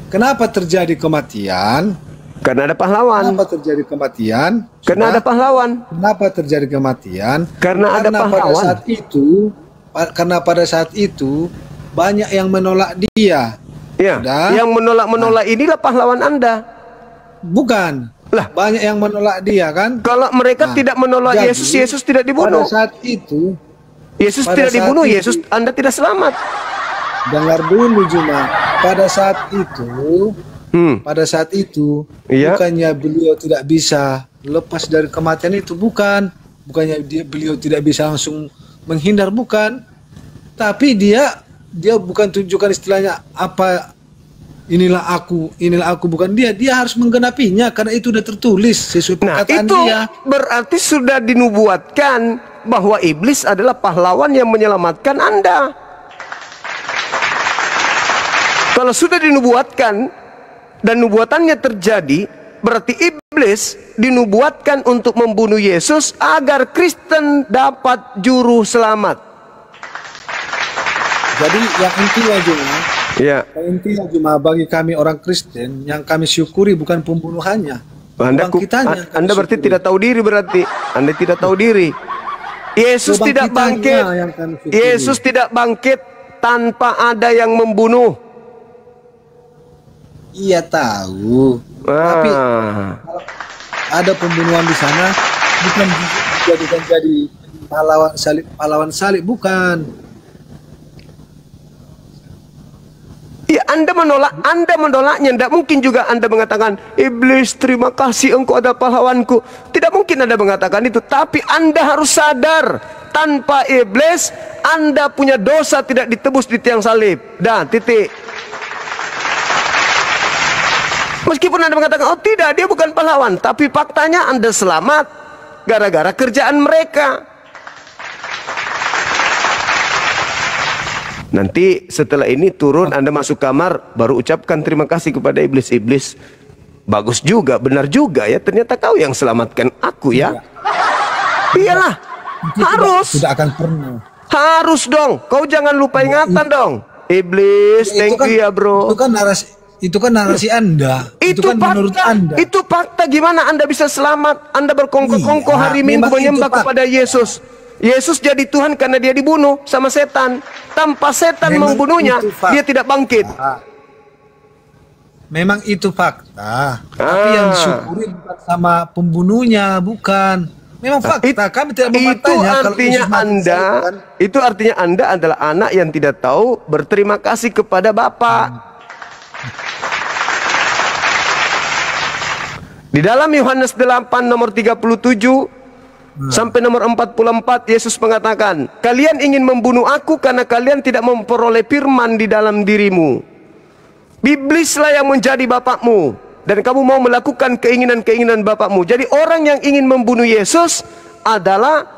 Kenapa terjadi kematian? Karena ada pahlawan. Kenapa terjadi kematian? Karena ada pahlawan. Kenapa terjadi kematian? Karena ada pahlawan. Pada saat itu banyak yang menolak dia. Ya, Sudah. yang menolak inilah pahlawan Anda. Bukan. Lah. Banyak yang menolak dia kan? Kalau mereka tidak menolak Jadi, Yesus, Yesus tidak Pada dibunuh. saat itu, Yesus pada tidak saat dibunuh, itu- Yesus Anda tidak selamat. dengar dulu Juma. Pada saat itu, Iya. bukannya beliau tidak bisa lepas dari kematian itu, bukannya beliau tidak bisa langsung menghindar, bukan. Tapi dia bukan tunjukkan istilahnya inilah aku, bukan dia. Dia harus menggenapinya karena itu sudah tertulis sesuai Nah, perkataan itu dia. berarti sudah dinubuatkan bahwa iblis adalah pahlawan yang menyelamatkan Anda. Kalau sudah dinubuatkan dan nubuatannya terjadi, berarti iblis dinubuatkan untuk membunuh Yesus agar Kristen dapat juru selamat. Jadi yang intinya Juma, Ya, intinya Juma bagi kami orang Kristen yang kami syukuri bukan pembunuhannya. Kebangkitannya kami Anda berarti syukuri. tidak tahu diri berarti. Anda tidak tahu diri. Yesus tidak bangkit. Kebangkitannya yang kami syukuri. Yesus tidak bangkit tanpa ada yang membunuh. Iya tahu. Tapi Ah. ada pembunuhan di sana bukan dijadikan jadi pahlawan salib bukan. Ya, Anda menolaknya. Tidak mungkin juga Anda mengatakan, iblis terima kasih engkau ada pahlawanku. Tidak mungkin Anda mengatakan itu. Tapi Anda harus sadar, tanpa iblis Anda punya dosa tidak ditebus di tiang salib. Dah, titik. Meskipun Anda mengatakan, oh tidak, dia bukan pahlawan, tapi faktanya Anda selamat gara-gara kerjaan mereka. Nanti setelah ini turun, Anda masuk kamar, baru ucapkan terima kasih kepada iblis. Iblis, bagus juga, benar juga ya, ternyata kau yang selamatkan aku ya. Iyalah, harus. Tidak akan pernah. Harus dong, kau jangan lupa ingatan dong. Iblis, thank you ya bro. Itu kan narasi Anda. Itu kan fakta, menurut Anda. itu fakta. Gimana Anda bisa selamat? Anda berkongko-kongko Iya, hari Minggu memang menyembah itu kepada Yesus. Yesus jadi Tuhan karena dia dibunuh sama setan. Tanpa setan Memang membunuhnya, itu fakta. dia tidak bangkit. Memang itu fakta. Tapi yang disyukuri bukan sama pembunuhnya, bukan. Memang fakta. Kami tidak Itu memantainya. artinya itu artinya Anda adalah anak yang tidak tahu berterima kasih kepada Bapa. Di dalam Yohanes 8 nomor 37 sampai nomor 44, Yesus mengatakan, kalian ingin membunuh aku karena kalian tidak memperoleh firman di dalam dirimu. Iblislah yang menjadi bapakmu, dan kamu mau melakukan keinginan-keinginan bapakmu. Jadi orang yang ingin membunuh Yesus adalah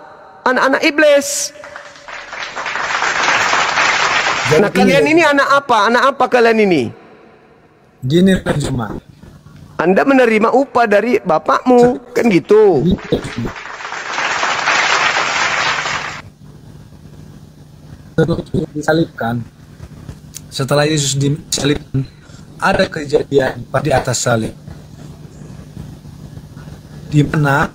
anak-anak iblis. Nah, kalian ini anak apa? Anak apa kalian ini? Gini cuma. Anda menerima upah dari bapakmu, kan gitu. Disalibkan. Setelah Yesus disalibkan, ada kejadian di atas salib. Di mana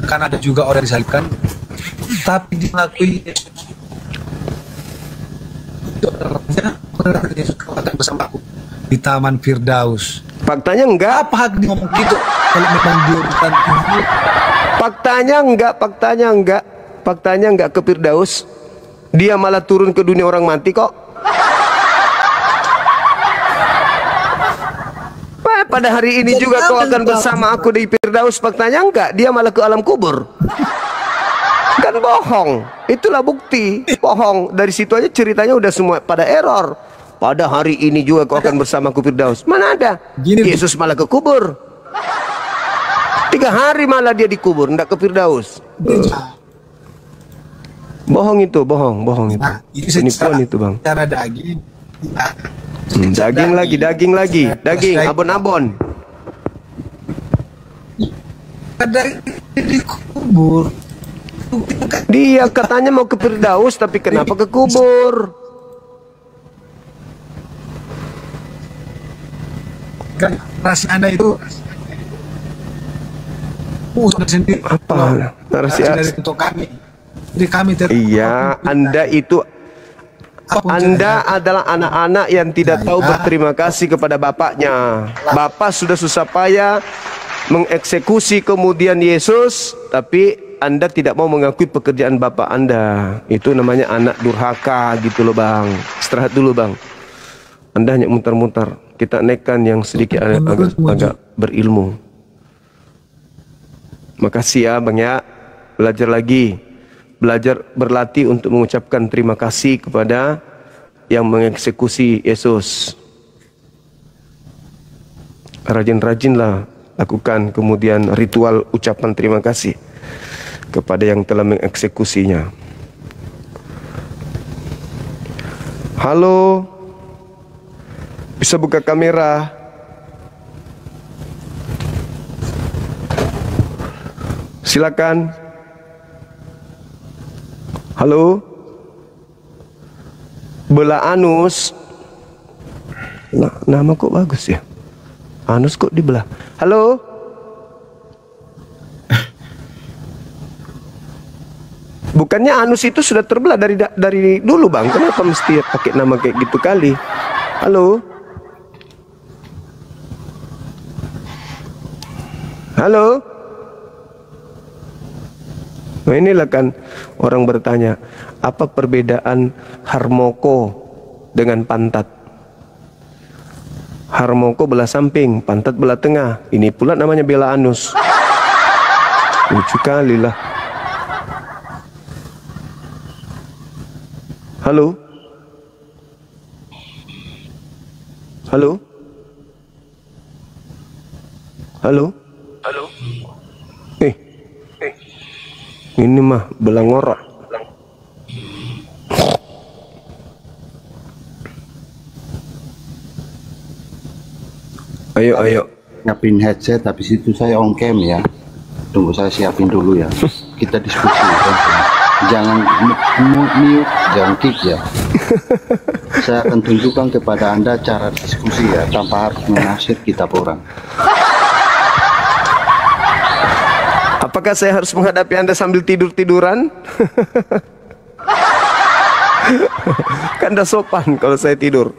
kan ada juga orang disalibkan, tapi diakui itu adalah Yesus akan bersamaku di Taman Firdaus. Faktanya enggak. Apa hak dia ngomong gitu? Kalau memang dia bukan Tuhan. Faktanya enggak ke Firdaus. Dia malah turun ke dunia orang mati kok. Pada hari ini Jadi juga kau akan tahu. bersama aku di Firdaus. Faktanya enggak, dia malah ke alam kubur. Kan bohong. Itulah bukti bohong. Dari situ aja ceritanya udah semua pada error. Pada hari ini juga kau akan bersamaku Firdaus. Mana ada? Gini, Yesus malah ke kubur. 3 hari malah dia dikubur, enggak ke Firdaus. Bohong itu, bohong itu. Nah, itu Penipuan itu, Bang. Cara daging. Daging lagi, abon-abon. Ada dikubur. Dia katanya mau ke Firdaus, tapi kenapa ke kubur? Kan narasi Anda itu sendiri. Apa narasi dari untuk kami. Jadi kami Iya, Anda itu Anda adalah anak-anak yang tidak tahu berterima kasih kepada bapaknya. Bapak sudah susah payah mengeksekusi kemudian Yesus, tapi Anda tidak mau mengakui pekerjaan bapak Anda. Itu namanya anak durhaka gitu loh, Bang. Istirahat dulu, Bang. Anda hanya muter-muter. Kita naikkan yang sedikit agak berilmu. Makasih ya, Bang ya. Belajar lagi. Belajar berlatih untuk mengucapkan terima kasih kepada yang mengeksekusi Yesus. rajin-rajinlah lakukan kemudian ritual ucapan terima kasih kepada yang telah mengeksekusinya. Halo, bisa buka kamera? Silakan. Halo, belah anus. Nah, nama kok bagus ya? Anus kok dibelah. Halo. Bukannya anus itu sudah terbelah dari dulu, Bang? Kenapa mesti pakai nama kayak gitu kali? Halo. Halo. Nah, inilah kan orang bertanya, apa perbedaan harmoko dengan pantat? Harmoko belah samping, pantat belah tengah. Ini pula namanya bela anus. Lucu kali lah. Halo? Halo? Halo? Halo? Ini mah belah ngorok. Ayo. Siapin headset, habis itu saya on cam ya. Tunggu saya siapin dulu ya. Kita diskusi. Jangan mute, jangan kick ya. Saya akan tunjukkan kepada Anda cara diskusi ya, tanpa harus menafsir kitab orang. Apakah saya harus menghadapi Anda sambil tidur-tiduran? Kan dah sopan kalau saya tidur.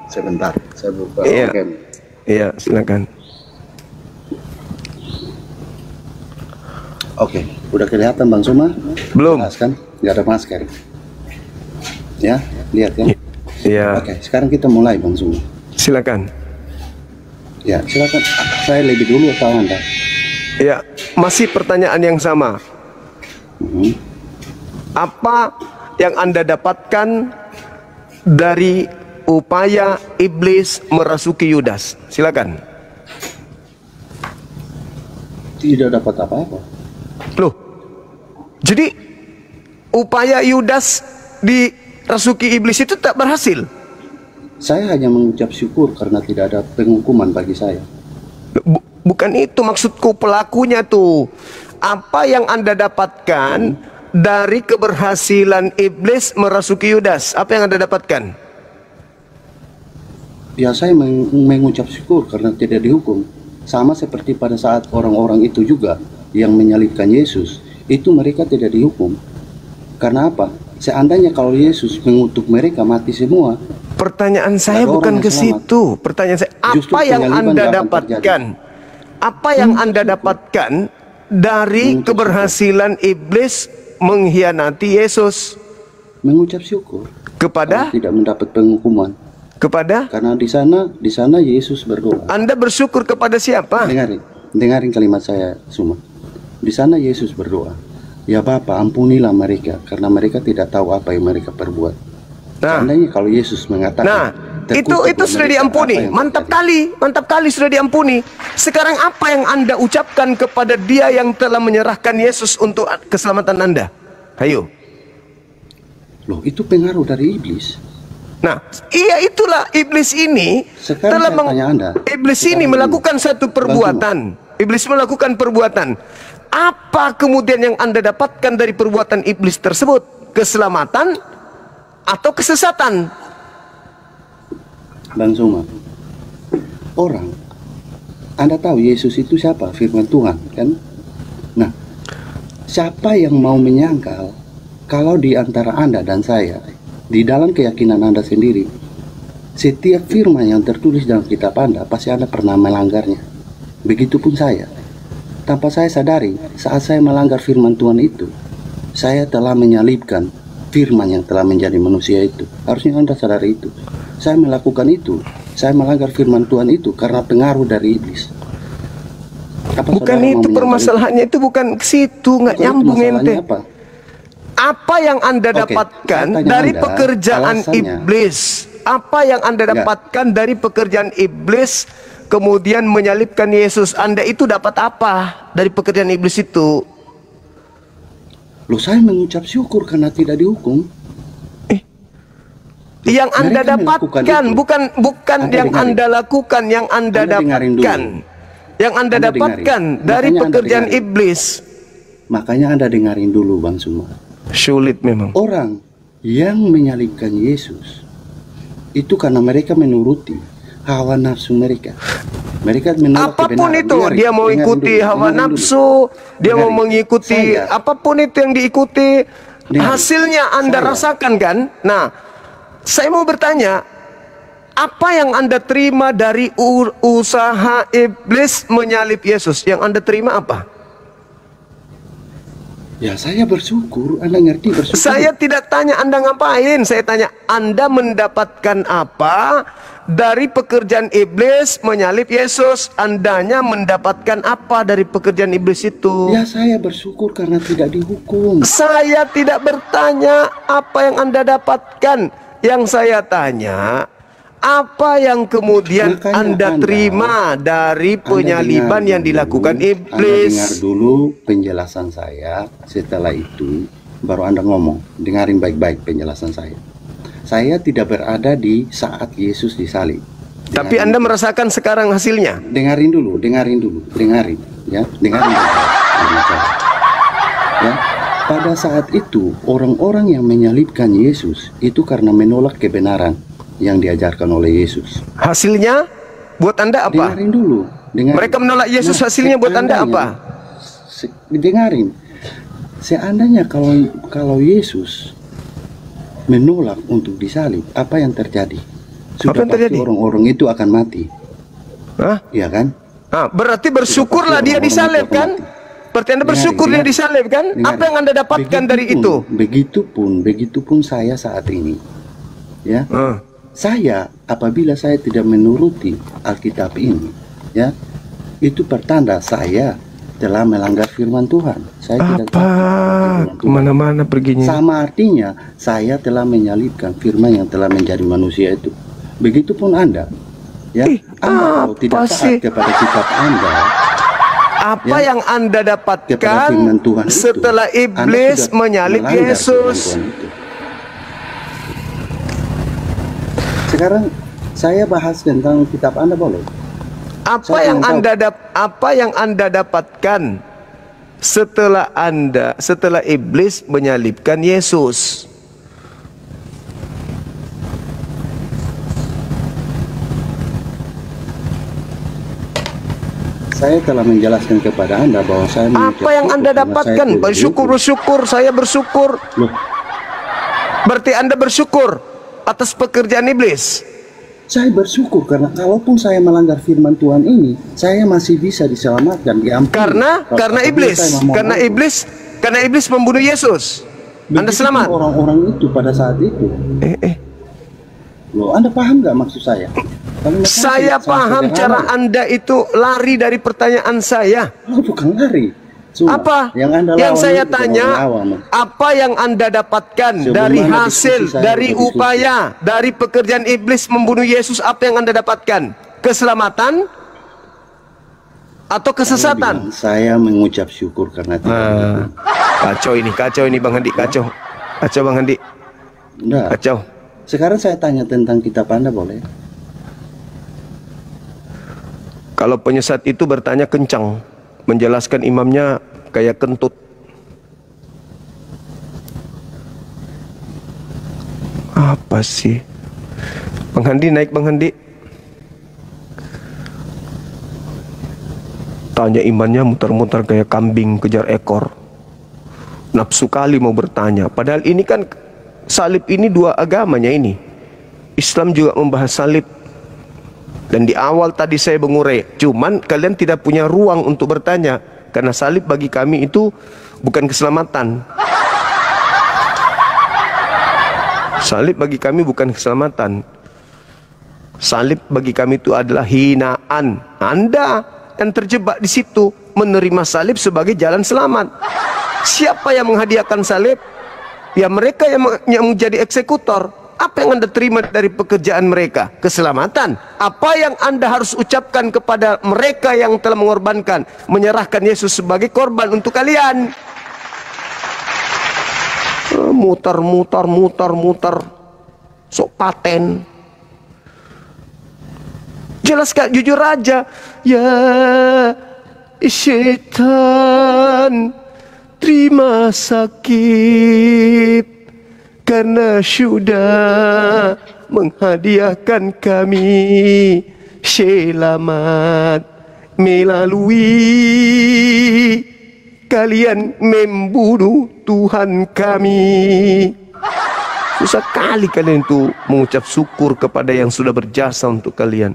Sebentar, saya buka Iya. on cam. Iya, silakan. Oke, udah kelihatan Bang Suma? Belum. Jelas kan? Nggak ada masker. Ya, lihat ya. Iya, Oke, sekarang kita mulai Bang Suma. silakan. Ya, silakan. Saya lebih dulu atau Anda? Ya, masih pertanyaan yang sama. Mhm. Apa yang Anda dapatkan dari upaya iblis merasuki Yudas? Silakan. Tidak dapat apa-apa. Loh, jadi upaya Yudas dirasuki iblis itu tak berhasil? Saya hanya mengucap syukur karena tidak ada penghukuman bagi saya. Bukan itu maksudku, pelakunya tuh. Apa yang Anda dapatkan dari keberhasilan iblis merasuki Yudas? Apa yang Anda dapatkan? Ya, saya mengucap syukur karena tidak dihukum. Sama seperti pada saat orang-orang itu juga yang menyalibkan Yesus, itu mereka tidak dihukum. Karena apa? Seandainya kalau Yesus mengutuk mereka mati semua. Pertanyaan saya Ada bukan orang ke yang selamat. situ. Pertanyaan saya, Justru apa yang penyaliban Anda nggak akan dapatkan? Apa yang Anda dapatkan dari Mengucap keberhasilan iblis mengkhianati Yesus? Mengucap syukur Kepada? kalau tidak mendapat penghukuman. Kepada? Karena di sana Yesus berdoa. Anda bersyukur kepada siapa? Dengarin kalimat saya semua. Di sana Yesus berdoa, ya Bapa, ampunilah mereka karena mereka tidak tahu apa yang mereka perbuat. Nah, Seandainya kalau Yesus mengatakan, itu terkutuklah sudah mereka, diampuni. apa yang Mantap kali sudah diampuni. Sekarang apa yang Anda ucapkan kepada dia yang telah menyerahkan Yesus untuk keselamatan Anda? Ayo. Loh, itu pengaruh dari iblis. Nah, iya itulah iblis ini Sekarang telah saya tanya Anda. iblis Sekarang ini begini. melakukan satu perbuatan. Iblis melakukan perbuatan. Apa kemudian yang Anda dapatkan dari perbuatan iblis tersebut? Keselamatan atau kesesatan? Bang Suma, orang, Anda tahu Yesus itu siapa? Firman Tuhan, kan? Nah, siapa yang mau menyangkal kalau di antara Anda dan saya, di dalam keyakinan Anda sendiri, setiap firman yang tertulis dalam kitab Anda, pasti Anda pernah melanggarnya. Begitupun saya. Tanpa saya sadari, saat saya melanggar firman Tuhan itu, saya telah menyalibkan firman yang telah menjadi manusia itu. Harusnya Anda sadari itu. Saya melakukan itu, saya melanggar firman Tuhan itu karena pengaruh dari iblis. Apa Bukan saudara mau itu menyangkal permasalahannya, itu bukan ke situ, nggak Bukan itu nyambung masalahnya ente. apa? Apa yang Anda Oke, dapatkan saya tanya dari Anda, pekerjaan alasannya. iblis? Apa yang Anda Enggak. dapatkan dari pekerjaan iblis kemudian menyalibkan Yesus, Anda itu dapat apa dari pekerjaan iblis itu? Loh, saya mengucap syukur karena tidak dihukum. Yang Anda Mereka dapatkan, itu. bukan Anda yang dengarin. Anda lakukan, yang Anda dengarin dulu. dapatkan. Yang Anda Anda dapatkan dengarin. dari Makanya Anda pekerjaan dengarin. iblis. Makanya Anda dengarin dulu Bang semua. Sulit memang. Orang yang menyalibkan Yesus itu karena mereka menuruti hawa nafsu mereka. Mereka menolak Apapun kebenaran. itu, Dengarin, dia mau dengarin ikuti dulu, hawa dengarin dulu. nafsu, dia mau Dengarin. mengikuti Saya- apapun itu yang diikuti, Dengarin. hasilnya Anda Saya- rasakan kan? Nah, saya mau bertanya, apa yang Anda terima dari usaha iblis menyalib Yesus? Yang Anda terima apa? Ya saya bersyukur, Anda ngerti bersyukur. Saya tidak tanya Anda ngapain, saya tanya Anda mendapatkan apa dari pekerjaan iblis menyalib Yesus? Andanya mendapatkan apa dari pekerjaan iblis itu? Ya saya bersyukur karena tidak dihukum. Saya tidak bertanya apa yang Anda dapatkan. Yang saya tanya, apa yang kemudian Makanya Anda terima dari penyaliban yang dilakukan Anda dengar iblis? dulu penjelasan saya. Setelah itu baru Anda ngomong. Dengarin baik-baik penjelasan saya. Saya tidak berada di saat Yesus disalib. Tapi Anda merasakan sekarang hasilnya. Dengarin dulu. Ya, dengarin baik-baik. Ya, pada saat itu orang-orang yang menyalibkan Yesus itu karena menolak kebenaran yang diajarkan oleh Yesus. Hasilnya buat Anda apa? Dengarin dulu. Mereka menolak Yesus, hasilnya buat Anda apa? Dengarin. Seandainya kalau Yesus menolak untuk disalib, apa yang terjadi? Sudah Apa yang pasti terjadi? orang-orang itu akan mati. Hah? Iya kan? Berarti bersyukurlah dia disalib kan? Berarti Anda bersyukur dia disalib kan? Apa yang Anda dapatkan dari itu? Begitupun saya saat ini. Ya. Ah. Saya apabila saya tidak menuruti Alkitab ini, ya, itu pertanda saya telah melanggar firman Tuhan. Saya tidak taat kepada firman Tuhan. Kemana-mana perginya. Sama artinya saya telah menyalibkan firman yang telah menjadi manusia itu. Begitupun Anda, ya. Anda kalau tidak taat kepada kitab Anda, Apa ya, yang Anda kepada dapatkan firman Tuhan itu, setelah Anda iblis sudah menyalib melanggar firman Yesus? Tuhan itu. Sekarang saya bahas tentang kitab Anda boleh? Apa Saya yang ingin apa yang Anda dapatkan setelah iblis menyalibkan Yesus? Saya telah menjelaskan kepada Anda bahwa saya Apa yang Anda dapatkan? Bersyukur, saya bersyukur. Loh, Berarti Anda bersyukur atas pekerjaan iblis. saya bersyukur karena kalaupun saya melanggar firman Tuhan ini, saya masih bisa diselamatkan, diampuni. Karena Apabila iblis, saya memohon itu. karena iblis membunuh Yesus. Anda Begitu selamat. Orang-orang itu pada saat itu. Loh, Anda paham nggak maksud saya? Saya paham cara Anda itu lari dari pertanyaan saya. Oh, bukan lari. Cuma, Apa Anda yang lawan saya itu bukan tanya? orang awam. Apa yang Anda dapatkan Sebelum dari Anda hasil, diskusi, saya dari berdiskusi. upaya, dari pekerjaan iblis membunuh Yesus? Apa yang Anda dapatkan? Keselamatan atau kesesatan? Saya mengucap syukur karena tidak dihukum. Kacau ini Bang Handi, kacau Bang Handi, Enggak. kacau. Sekarang saya tanya tentang kitab Anda boleh? Kalau penyesat itu bertanya kencang, menjelaskan imamnya kayak kentut. Apa sih? Bang Handi, naik Bang Handi. Tanya imannya muter-muter kayak kambing kejar ekor. Nafsu kali mau bertanya. Padahal ini kan salib ini dua agamanya ini. Islam juga membahas salib. Dan di awal tadi saya mengurai. Cuman kalian tidak punya ruang untuk bertanya. Karena salib bagi kami itu bukan keselamatan. Salib bagi kami bukan keselamatan. Salib bagi kami itu adalah hinaan. Anda yang terjebak di situ menerima salib sebagai jalan selamat. Siapa yang menghadiahkan salib? Ya mereka yang menjadi eksekutor. Apa yang Anda terima dari pekerjaan mereka? Keselamatan. Apa yang Anda harus ucapkan kepada mereka yang telah mengorbankan, menyerahkan Yesus sebagai korban untuk kalian? Mutar. Sok paten. Jelaskan jujur aja. Ya syaitan, terima sakit karena sudah menghadiahkan kami selamat melalui kalian membunuh Tuhan kami. Susah kali kalian itu mengucap syukur kepada yang sudah berjasa untuk kalian.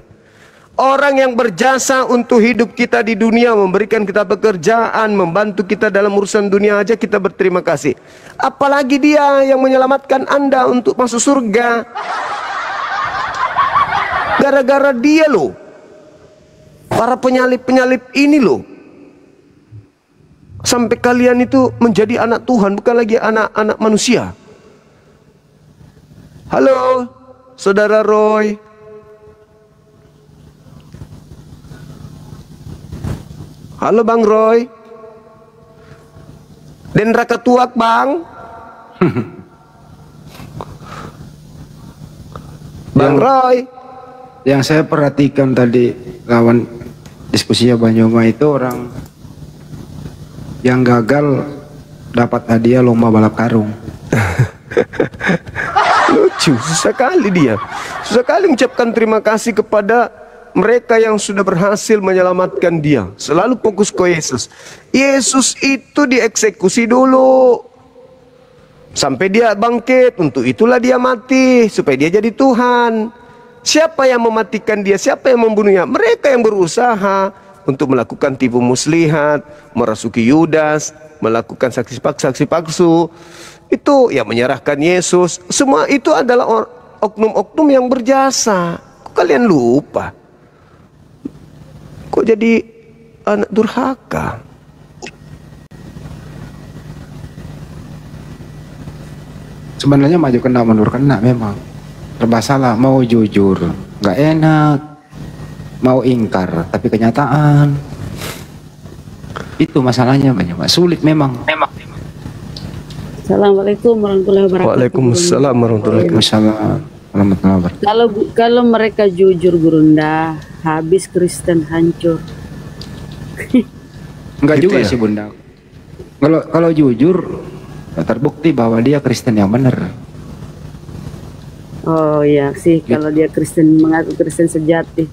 Orang yang berjasa untuk hidup kita di dunia, memberikan kita pekerjaan, membantu kita dalam urusan dunia aja kita berterima kasih. Apalagi dia yang menyelamatkan Anda untuk masuk surga. Gara-gara dia loh, para penyalip-penyalip ini loh, sampai kalian itu menjadi anak Tuhan, bukan lagi anak-anak manusia. Halo, Saudara Roy. Halo Bang Roy. Den Raka Tuak Bang. Bang Roy. Yang saya perhatikan tadi lawan diskusinya Banyoma itu orang yang gagal dapat hadiah lomba balap karung. Lucu, susah kali dia. Susah kali mengucapkan terima kasih kepada mereka yang sudah berhasil menyelamatkan dia. Selalu fokus ke Yesus. Yesus itu dieksekusi dulu sampai dia bangkit. Untuk itulah dia mati, supaya dia jadi Tuhan. Siapa yang mematikan dia? Siapa yang membunuhnya? Mereka yang berusaha untuk melakukan tipu muslihat, merasuki Yudas, melakukan saksi palsu. Itu yang menyerahkan Yesus. Semua itu adalah oknum-oknum yang berjasa. Kok kalian lupa? Kok jadi anak durhaka? Sebenarnya maju kena mundur kena memang. Serba salah, mau jujur nggak enak, mau ingkar tapi kenyataan. Itu masalahnya banyak, sulit memang. Assalamualaikum warahmatullahi wabarakatuh. Waalaikumsalam warahmatullahi wabarakatuh. Kalau mereka jujur Gurunda, habis Kristen hancur. Enggak Gitu juga ya? sih Bunda. Kalau jujur terbukti bahwa dia Kristen yang benar. Oh ya sih, kalau dia Kristen, mengaku Kristen sejati.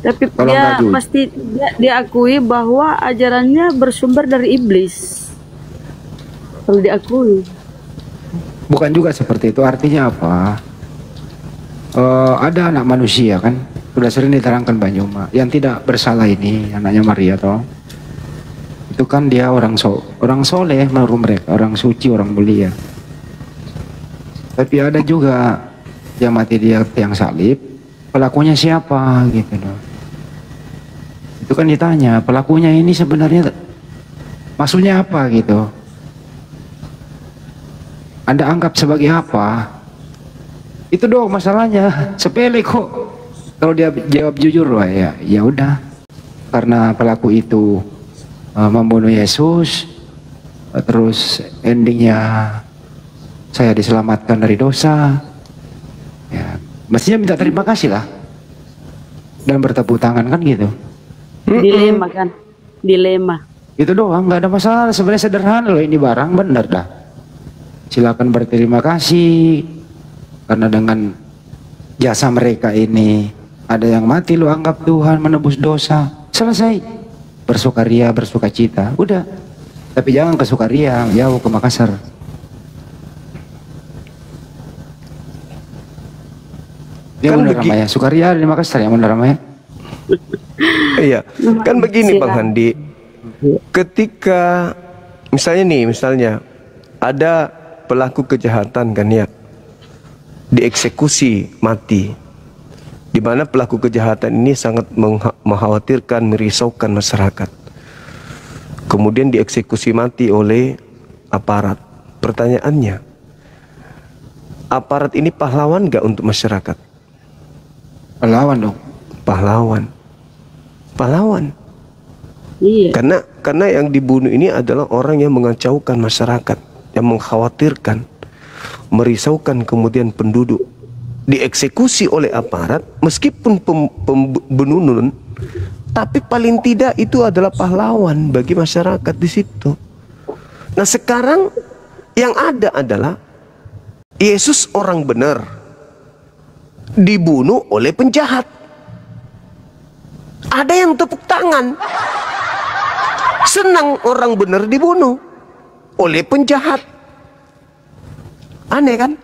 Tapi Kalau dia nggak jujur. pasti diakui bahwa ajarannya bersumber dari iblis. Kalau diakui. Bukan juga seperti itu. Artinya apa? Ada anak manusia kan, sudah sering diterangkan Banyuma, yang tidak bersalah ini anaknya Maria toh. Itu kan dia orang soleh menurut mereka, orang suci, orang mulia. Tapi ada juga yang mati di tiang salib, pelakunya siapa gitu loh. Itu kan ditanya, pelakunya ini sebenarnya maksudnya apa gitu. Anda anggap sebagai apa? Itu doang masalahnya, sepele kok. Kalau dia jawab jujur lah ya udah. Karena pelaku itu membunuh Yesus, terus endingnya saya diselamatkan dari dosa. Ya, mestinya minta terima kasih lah. Dan bertepuk tangan kan gitu. Dilema kan? Dilema. Itu doang, nggak ada masalah. Sebenarnya sederhana loh, ini barang bener dah. Silakan berterima kasih. Karena dengan jasa mereka ini ada yang mati lu anggap Tuhan menebus dosa. Selesai. Bersukaria, bersukacita. Udah. Tapi jangan ke Sukaria, jauh ke Makassar. Dia Kan benar namanya. Sukaria di Makassar yang benar namanya. Iya, kan begini Bang Handi. Ketika misalnya ada pelaku kejahatan kan ya, dieksekusi mati, di mana pelaku kejahatan ini sangat mengkhawatirkan, merisaukan masyarakat. Kemudian dieksekusi mati oleh aparat. Pertanyaannya, aparat ini pahlawan nggak untuk masyarakat? Pahlawan dong. Pahlawan. Pahlawan. Iya. Karena yang dibunuh ini adalah orang yang mengacaukan masyarakat, yang mengkhawatirkan, merisaukan kemudian penduduk. Dieksekusi oleh aparat meskipun pembunuh, tapi paling tidak itu adalah pahlawan bagi masyarakat di situ. Nah, sekarang yang ada adalah Yesus orang benar dibunuh oleh penjahat. Ada yang tepuk tangan, senang orang benar dibunuh oleh penjahat. Aneh kan?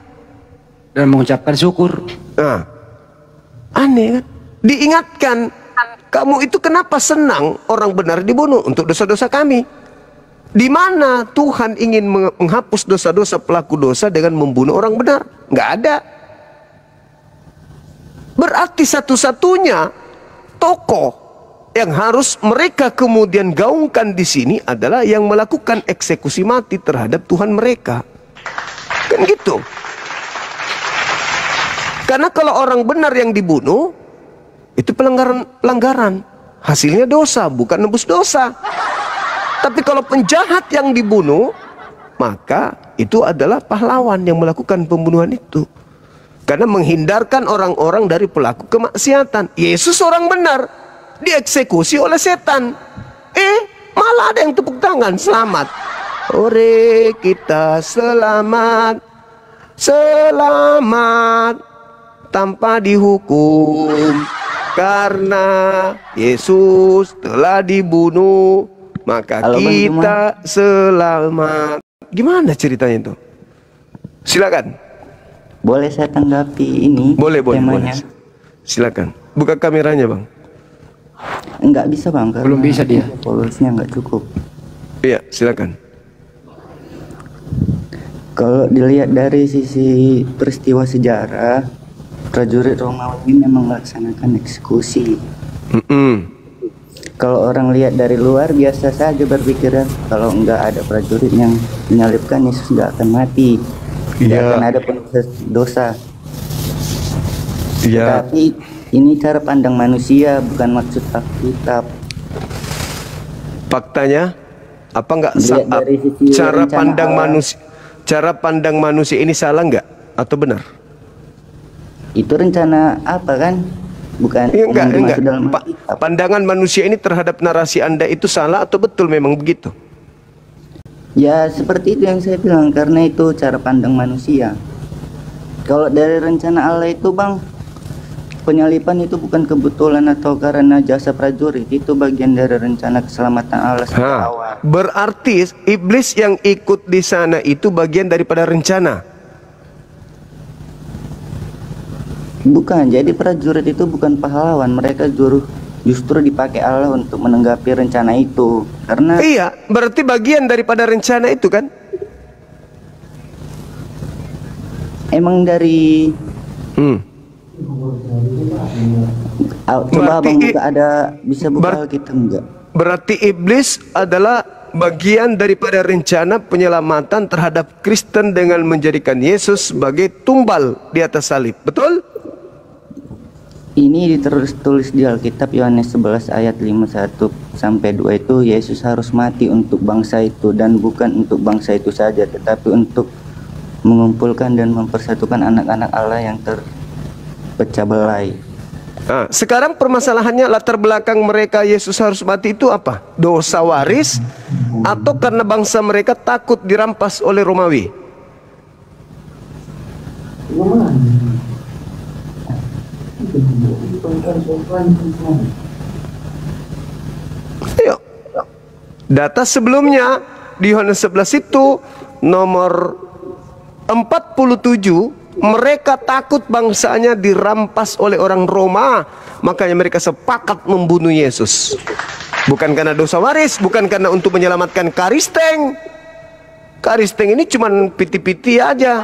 Dan mengucapkan syukur. Nah, aneh kan? Diingatkan, kamu itu kenapa senang orang benar dibunuh untuk dosa-dosa kami? Di mana Tuhan ingin menghapus dosa-dosa pelaku dosa dengan membunuh orang benar? Nggak ada. Berarti satu-satunya tokoh yang harus mereka kemudian gaungkan di sini adalah yang melakukan eksekusi mati terhadap Tuhan mereka. Kan gitu. Karena kalau orang benar yang dibunuh, itu pelanggaran. Hasilnya dosa, bukan nebus dosa. Tapi kalau penjahat yang dibunuh, maka itu adalah pahlawan yang melakukan pembunuhan itu. Karena menghindarkan orang-orang dari pelaku kemaksiatan. Yesus orang benar, dieksekusi oleh setan. Malah ada yang tepuk tangan, selamat. Ore kita selamat, selamat tanpa dihukum. Karena Yesus telah dibunuh, maka kita selamat. Gimana ceritanya itu? Silakan. Boleh saya tanggapi ini? Boleh. Temanya? Silakan. Buka kameranya, Bang. Enggak bisa, Bang. Belum bisa dia. Polusnya enggak cukup. Iya, silakan. Kalau dilihat dari sisi peristiwa sejarah, prajurit Romawi memang melaksanakan eksekusi. Kalau orang lihat dari luar biasa saja berpikiran kalau enggak ada prajurit yang menyalibkan, Yesus enggak akan mati. Tidak akan ada dosa. Iya. Tapi ini cara pandang manusia, bukan maksud Alkitab. Faktanya apa enggak cara pandang manusia ini salah enggak atau benar? Itu rencana apa kan? Bukan enggak. Pandangan manusia ini terhadap narasi Anda itu salah atau betul memang begitu? Ya seperti itu yang saya bilang, karena itu cara pandang manusia. Kalau dari rencana Allah itu, Bang, penyalipan itu bukan kebetulan atau karena jasa prajurit, itu bagian dari rencana keselamatan Allah sejak awal. Berarti iblis yang ikut di sana itu bagian daripada rencana. Bukan, jadi prajurit itu bukan pahlawan, mereka justru dipakai Allah untuk menanggapi rencana itu. Karena iya, berarti bagian daripada rencana itu kan? Emang dari coba Bang buka, bisa buka kita enggak? Berarti iblis adalah bagian daripada rencana penyelamatan terhadap Kristen dengan menjadikan Yesus sebagai tumbal di atas salib. Betul? Ini ditulis di Alkitab Yohanes 11 ayat 51 sampai 2 itu Yesus harus mati untuk bangsa itu, dan bukan untuk bangsa itu saja tetapi untuk mengumpulkan dan mempersatukan anak-anak Allah yang terpecah belah. Nah, sekarang permasalahannya latar belakang mereka Yesus harus mati itu apa? Dosa waris atau karena bangsa mereka takut dirampas oleh Romawi? Ayo. Data sebelumnya di Yohanes 11 itu nomor 47, mereka takut bangsanya dirampas oleh orang Roma, makanya mereka sepakat membunuh Yesus. Bukan karena dosa waris, bukan karena untuk menyelamatkan Karisteng. Karisteng ini cuman piti-piti aja.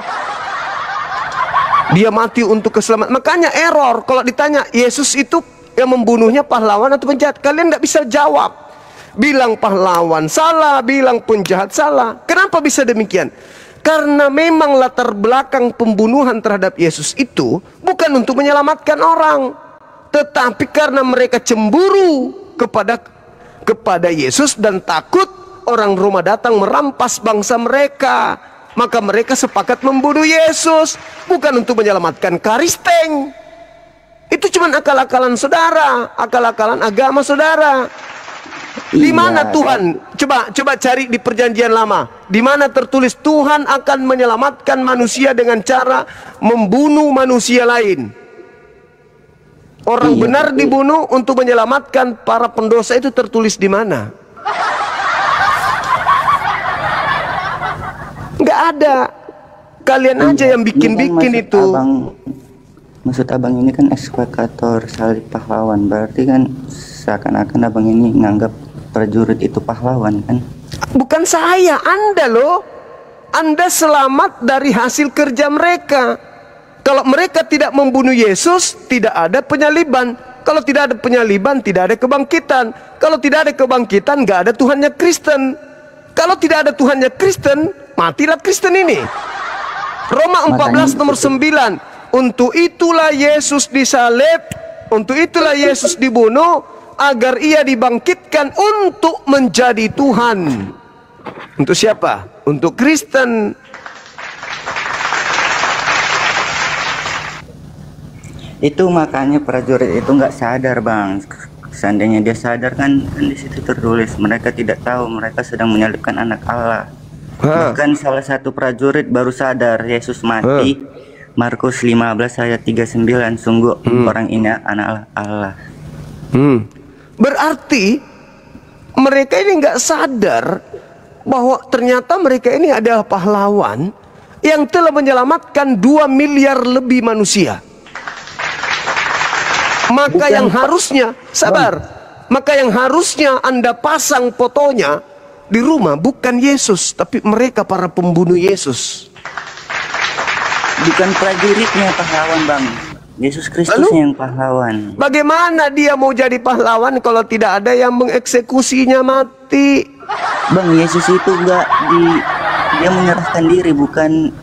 Dia mati untuk keselamatan. Makanya error kalau ditanya Yesus itu yang membunuhnya pahlawan atau penjahat, kalian nggak bisa jawab. Bilang pahlawan salah, bilang penjahat salah. Kenapa bisa demikian? Karena memang latar belakang pembunuhan terhadap Yesus itu bukan untuk menyelamatkan orang, tetapi karena mereka cemburu kepada Yesus dan takut orang Roma datang merampas bangsa mereka, maka mereka sepakat membunuh Yesus, bukan untuk menyelamatkan Kristen. Itu cuma akal-akalan saudara, akal-akalan agama saudara. Di mana Tuhan? Coba cari di Perjanjian Lama. Di mana tertulis Tuhan akan menyelamatkan manusia dengan cara membunuh manusia lain? Orang benar dibunuh untuk menyelamatkan para pendosa, itu tertulis di mana? Nggak ada. Kalian aja yang bikin-bikin itu. Maksud abang ini kan ekskavator salib pahlawan, berarti kan seakan-akan abang ini nganggap prajurit itu pahlawan kan? Bukan saya, Anda loh. Anda selamat dari hasil kerja mereka. Kalau mereka tidak membunuh Yesus, tidak ada penyaliban. Kalau tidak ada penyaliban, tidak ada kebangkitan. Kalau tidak ada kebangkitan, nggak ada Tuhannya Kristen. Kalau tidak ada Tuhannya Kristen, matilah Kristen ini. Roma 14 nomor 9. Untuk itulah Yesus disalib, untuk itulah Yesus dibunuh, agar ia dibangkitkan untuk menjadi Tuhan. Untuk siapa? Untuk Kristen. Itu makanya prajurit itu nggak sadar, Bang. Seandainya dia sadar kan di situ tertulis mereka tidak tahu mereka sedang menyalibkan anak Allah. Bahkan salah satu prajurit baru sadar Yesus mati. Markus 15 ayat 39, sungguh orang ini anak Allah. Berarti mereka ini nggak sadar bahwa ternyata mereka ini adalah pahlawan yang telah menyelamatkan 2 miliar lebih manusia. Maka yang harusnya maka yang harusnya Anda pasang fotonya di rumah bukan Yesus, tapi mereka para pembunuh Yesus. Bukan prajuritnya pahlawan, Bang. Yesus Kristus yang pahlawan. Bagaimana dia mau jadi pahlawan kalau tidak ada yang mengeksekusinya mati? Bang, Yesus itu dia menyerahkan diri, bukan.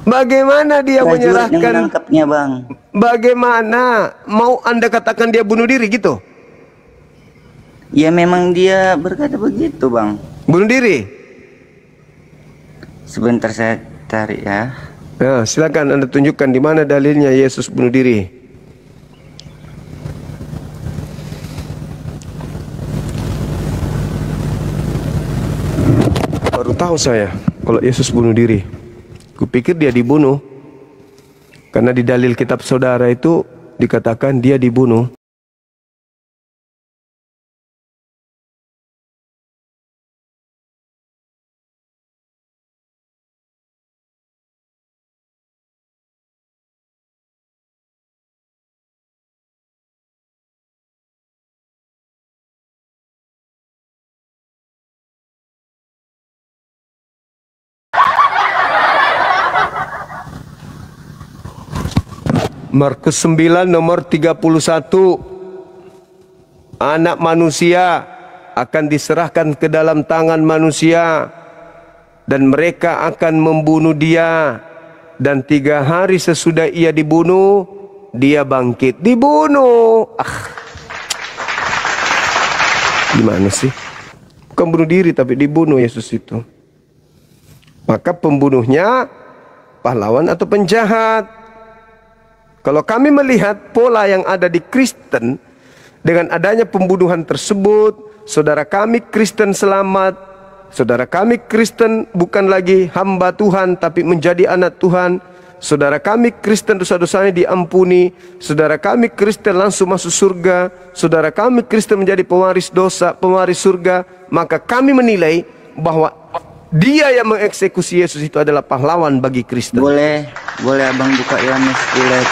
Bagaimana dia menyerahkan? Yang menangkapnya, Bang. Bagaimana mau Anda katakan dia bunuh diri gitu? Ya memang dia berkata begitu, Bang. Bunuh diri? Sebentar saya tarik ya. Nah, silakan Anda tunjukkan di mana dalilnya Yesus bunuh diri. Baru tahu saya kalau Yesus bunuh diri. Kupikir dia dibunuh. Karena di dalil kitab saudara itu dikatakan dia dibunuh. Markus 9 nomor 31. Anak manusia akan diserahkan ke dalam tangan manusia, dan mereka akan membunuh dia, dan 3 hari sesudah ia dibunuh, dia bangkit. Dibunuh. Gimana sih? Bukan bunuh diri tapi dibunuh Yesus itu. Maka pembunuhnya pahlawan atau penjahat. Kalau kami melihat pola yang ada di Kristen, dengan adanya pembunuhan tersebut, saudara kami Kristen selamat, saudara kami Kristen bukan lagi hamba Tuhan tapi menjadi anak Tuhan, saudara kami Kristen dosa-dosanya diampuni, saudara kami Kristen langsung masuk surga, saudara kami Kristen menjadi pewaris dosa, pewaris surga, maka kami menilai bahwa dia yang mengeksekusi Yesus itu adalah pahlawan bagi Kristen. Boleh abang buka Yohanes 10 ayat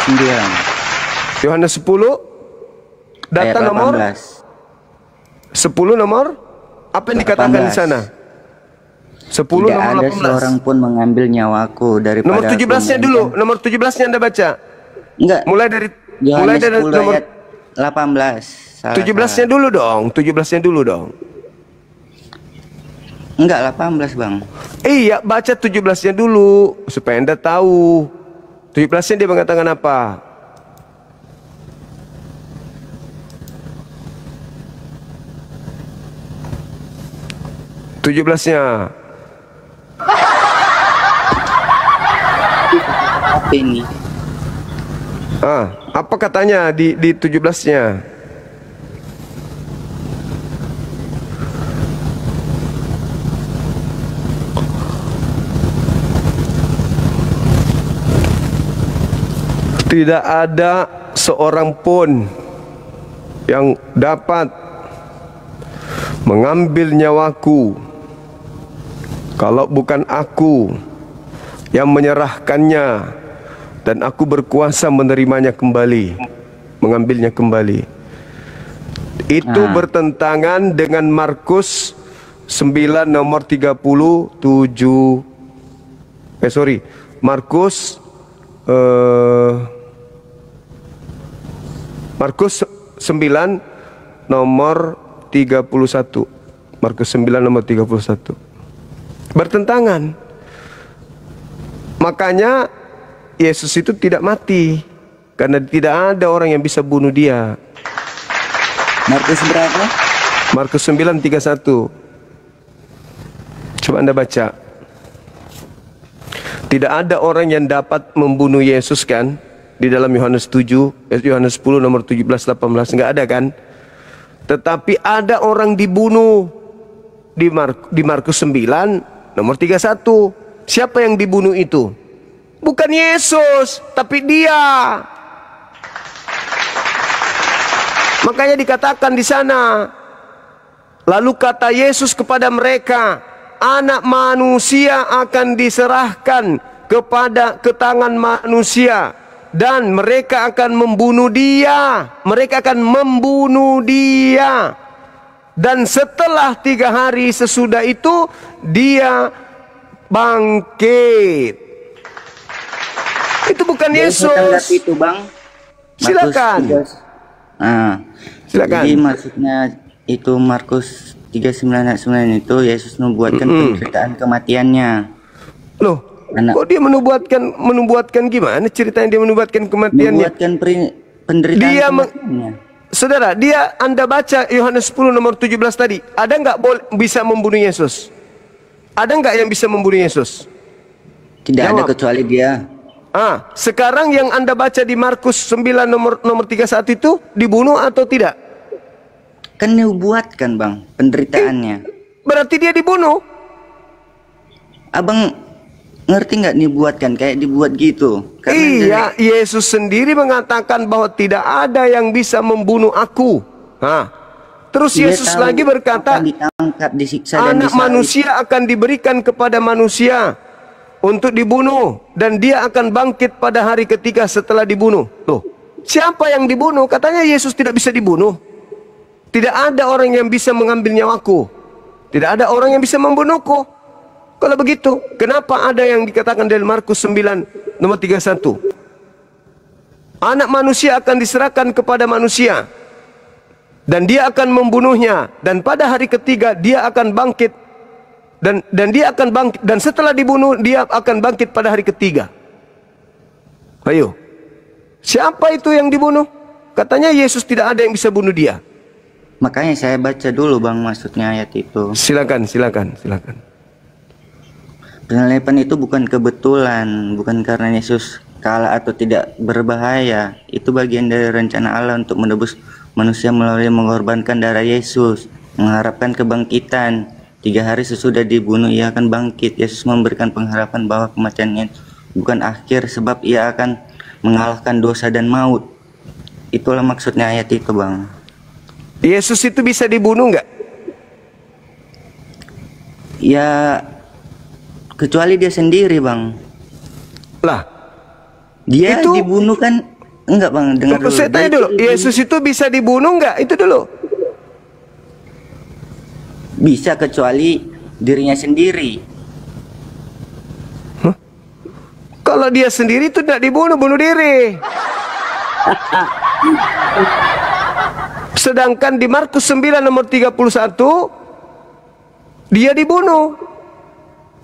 9. Yohanes 10 data nomor 10 nomor apa yang dikatakan di sana? 10 Tidak nomor 18. Ada seorang pun mengambil nyawaku daripada nomor 17-nya dulu, nomor 17-nya Anda baca. Enggak. Mulai dari Yohanes 10 nomor ayat 18. 17-nya dulu dong, 17-nya dulu dong. Enggak, 18, Bang. Iya, baca 17-nya dulu supaya Anda tahu. 17-nya dia mengatakan apa? Apa ini? Apa katanya di 17-nya? Tidak ada seorang pun yang dapat mengambil nyawaku kalau bukan aku yang menyerahkannya, dan aku berkuasa menerimanya kembali, mengambilnya kembali. Itu bertentangan dengan Markus 9 nomor 37. Markus 9 nomor 31. Markus 9 nomor 31. Bertentangan. Makanya Yesus itu tidak mati karena tidak ada orang yang bisa bunuh dia. Markus berapa? Markus 9:31. Coba Anda baca. Tidak ada orang yang dapat membunuh Yesus kan? Di dalam Yohanes 7, Yohanes 10 nomor 17 18 enggak ada kan? Tetapi ada orang dibunuh di Markus 9 nomor 31. Siapa yang dibunuh itu? Bukan Yesus, tapi dia. Makanya dikatakan di sana, lalu kata Yesus kepada mereka, Anak manusia akan diserahkan ke tangan manusia, dan mereka akan membunuh dia. Mereka akan membunuh dia. Dan setelah 3 hari sesudah itu, dia bangkit. Itu bukan Yesus. Itu, Bang. Silakan. Silakan. Jadi maksudnya itu Markus 39 ayat 9 itu Yesus menubuatkan penderitaan kematiannya. Loh, kok dia menubuatkan gimana ceritanya dia menubuatkan kematiannya? Menubuatkan penderitaan kematiannya. Saudara, Anda baca Yohanes 10 nomor 17 tadi, ada nggak bisa membunuh Yesus? Ada nggak yang bisa membunuh Yesus? Tidak ada kecuali dia. Sekarang yang Anda baca di Markus 9 nomor 31 itu dibunuh atau tidak? Kan dibuatkan, Bang, penderitaannya. Berarti dia dibunuh. Abang ngerti nggak dibuatkan? Kayak dibuat gitu. Iya, Yesus sendiri mengatakan bahwa tidak ada yang bisa membunuh aku. Terus Yesus lagi berkata, Anak manusia akan diberikan kepada manusia untuk dibunuh, dan dia akan bangkit pada hari ketiga setelah dibunuh. Loh, siapa yang dibunuh? Katanya Yesus tidak bisa dibunuh. Tidak ada orang yang bisa mengambil nyawaku. Tidak ada orang yang bisa membunuhku. Kalau begitu, kenapa ada yang dikatakan dari Markus 9 nomor 31? Anak manusia akan diserahkan kepada manusia, dan dia akan membunuhnya, dan pada hari ketiga dia akan bangkit, dan dia akan bangkit, dan setelah dibunuh dia akan bangkit pada hari ketiga. Ayo, siapa itu yang dibunuh? Katanya Yesus tidak ada yang bisa bunuh dia. Makanya saya baca dulu, Bang, maksudnya ayat itu. Silakan. Penyaliban itu bukan kebetulan, bukan karena Yesus kalah atau tidak berbahaya. Itu bagian dari rencana Allah untuk menebus manusia melalui mengorbankan darah Yesus, mengharapkan kebangkitan. 3 hari sesudah dibunuh ia akan bangkit. Yesus memberikan pengharapan bahwa kematiannya bukan akhir, sebab ia akan mengalahkan dosa dan maut. Itulah maksudnya ayat itu, Bang. Yesus itu bisa dibunuh nggak? Ya, kecuali dia sendiri, Bang. Lah, dia itu dibunuh kan? Enggak, Bang, dengar dulu. Saya tanya dulu, Yesus itu bisa dibunuh nggak? Itu dulu. Bisa, kecuali dirinya sendiri. Kalau dia sendiri itu tidak dibunuh, bunuh diri. Sedangkan di Markus 9 nomor 31 dia dibunuh.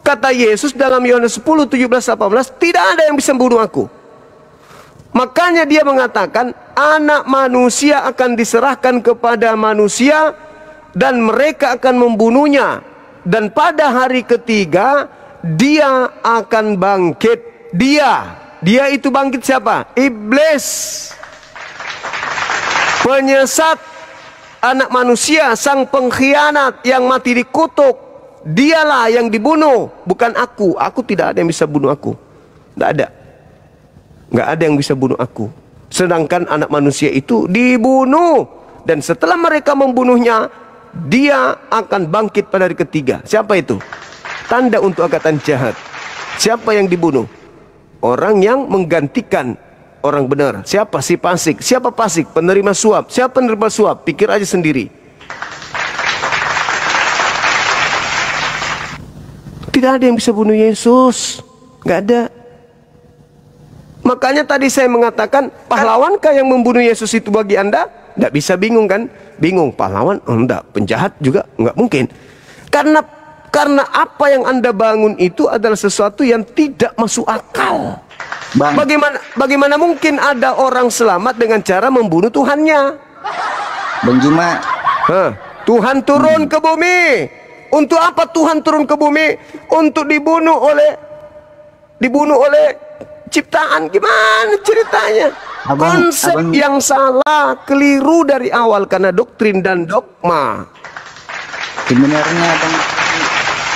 kata Yesus dalam Yohanes 10, 17, 18, tidak ada yang bisa membunuh aku. Makanya dia mengatakan, anak manusia akan diserahkan kepada manusia dan mereka akan membunuhnya. Dan pada hari ketiga, dia akan bangkit. Dia itu bangkit siapa? Iblis. Penyesat anak manusia, sang pengkhianat yang mati dikutuk. Dialah yang dibunuh, bukan aku. Aku tidak ada yang bisa bunuh aku. Tidak ada. Nggak ada yang bisa bunuh aku. Sedangkan anak manusia itu dibunuh. Dan setelah mereka membunuhnya, dia akan bangkit pada hari ketiga. Siapa itu? Tanda untuk angkatan jahat. Siapa yang dibunuh? Orang yang menggantikan orang benar. Siapa? Si fasik. Siapa fasik? Penerima suap. Siapa penerima suap? Pikir aja sendiri. Tidak ada yang bisa bunuh Yesus. Nggak ada. Makanya tadi saya mengatakan, pahlawankah yang membunuh Yesus itu bagi Anda? Tidak bisa, bingung kan? Bingung, pahlawan? Oh, enggak. Penjahat juga? Enggak mungkin. Karena apa yang Anda bangun itu adalah sesuatu yang tidak masuk akal. Bang. Bagaimana mungkin ada orang selamat dengan cara membunuh Tuhannya? Bang Juma. Tuhan turun ke bumi. Untuk apa Tuhan turun ke bumi? Untuk dibunuh oleh ciptaan. Gimana ceritanya? Konsep yang salah, keliru dari awal karena doktrin dan dogma. Sebenarnya abang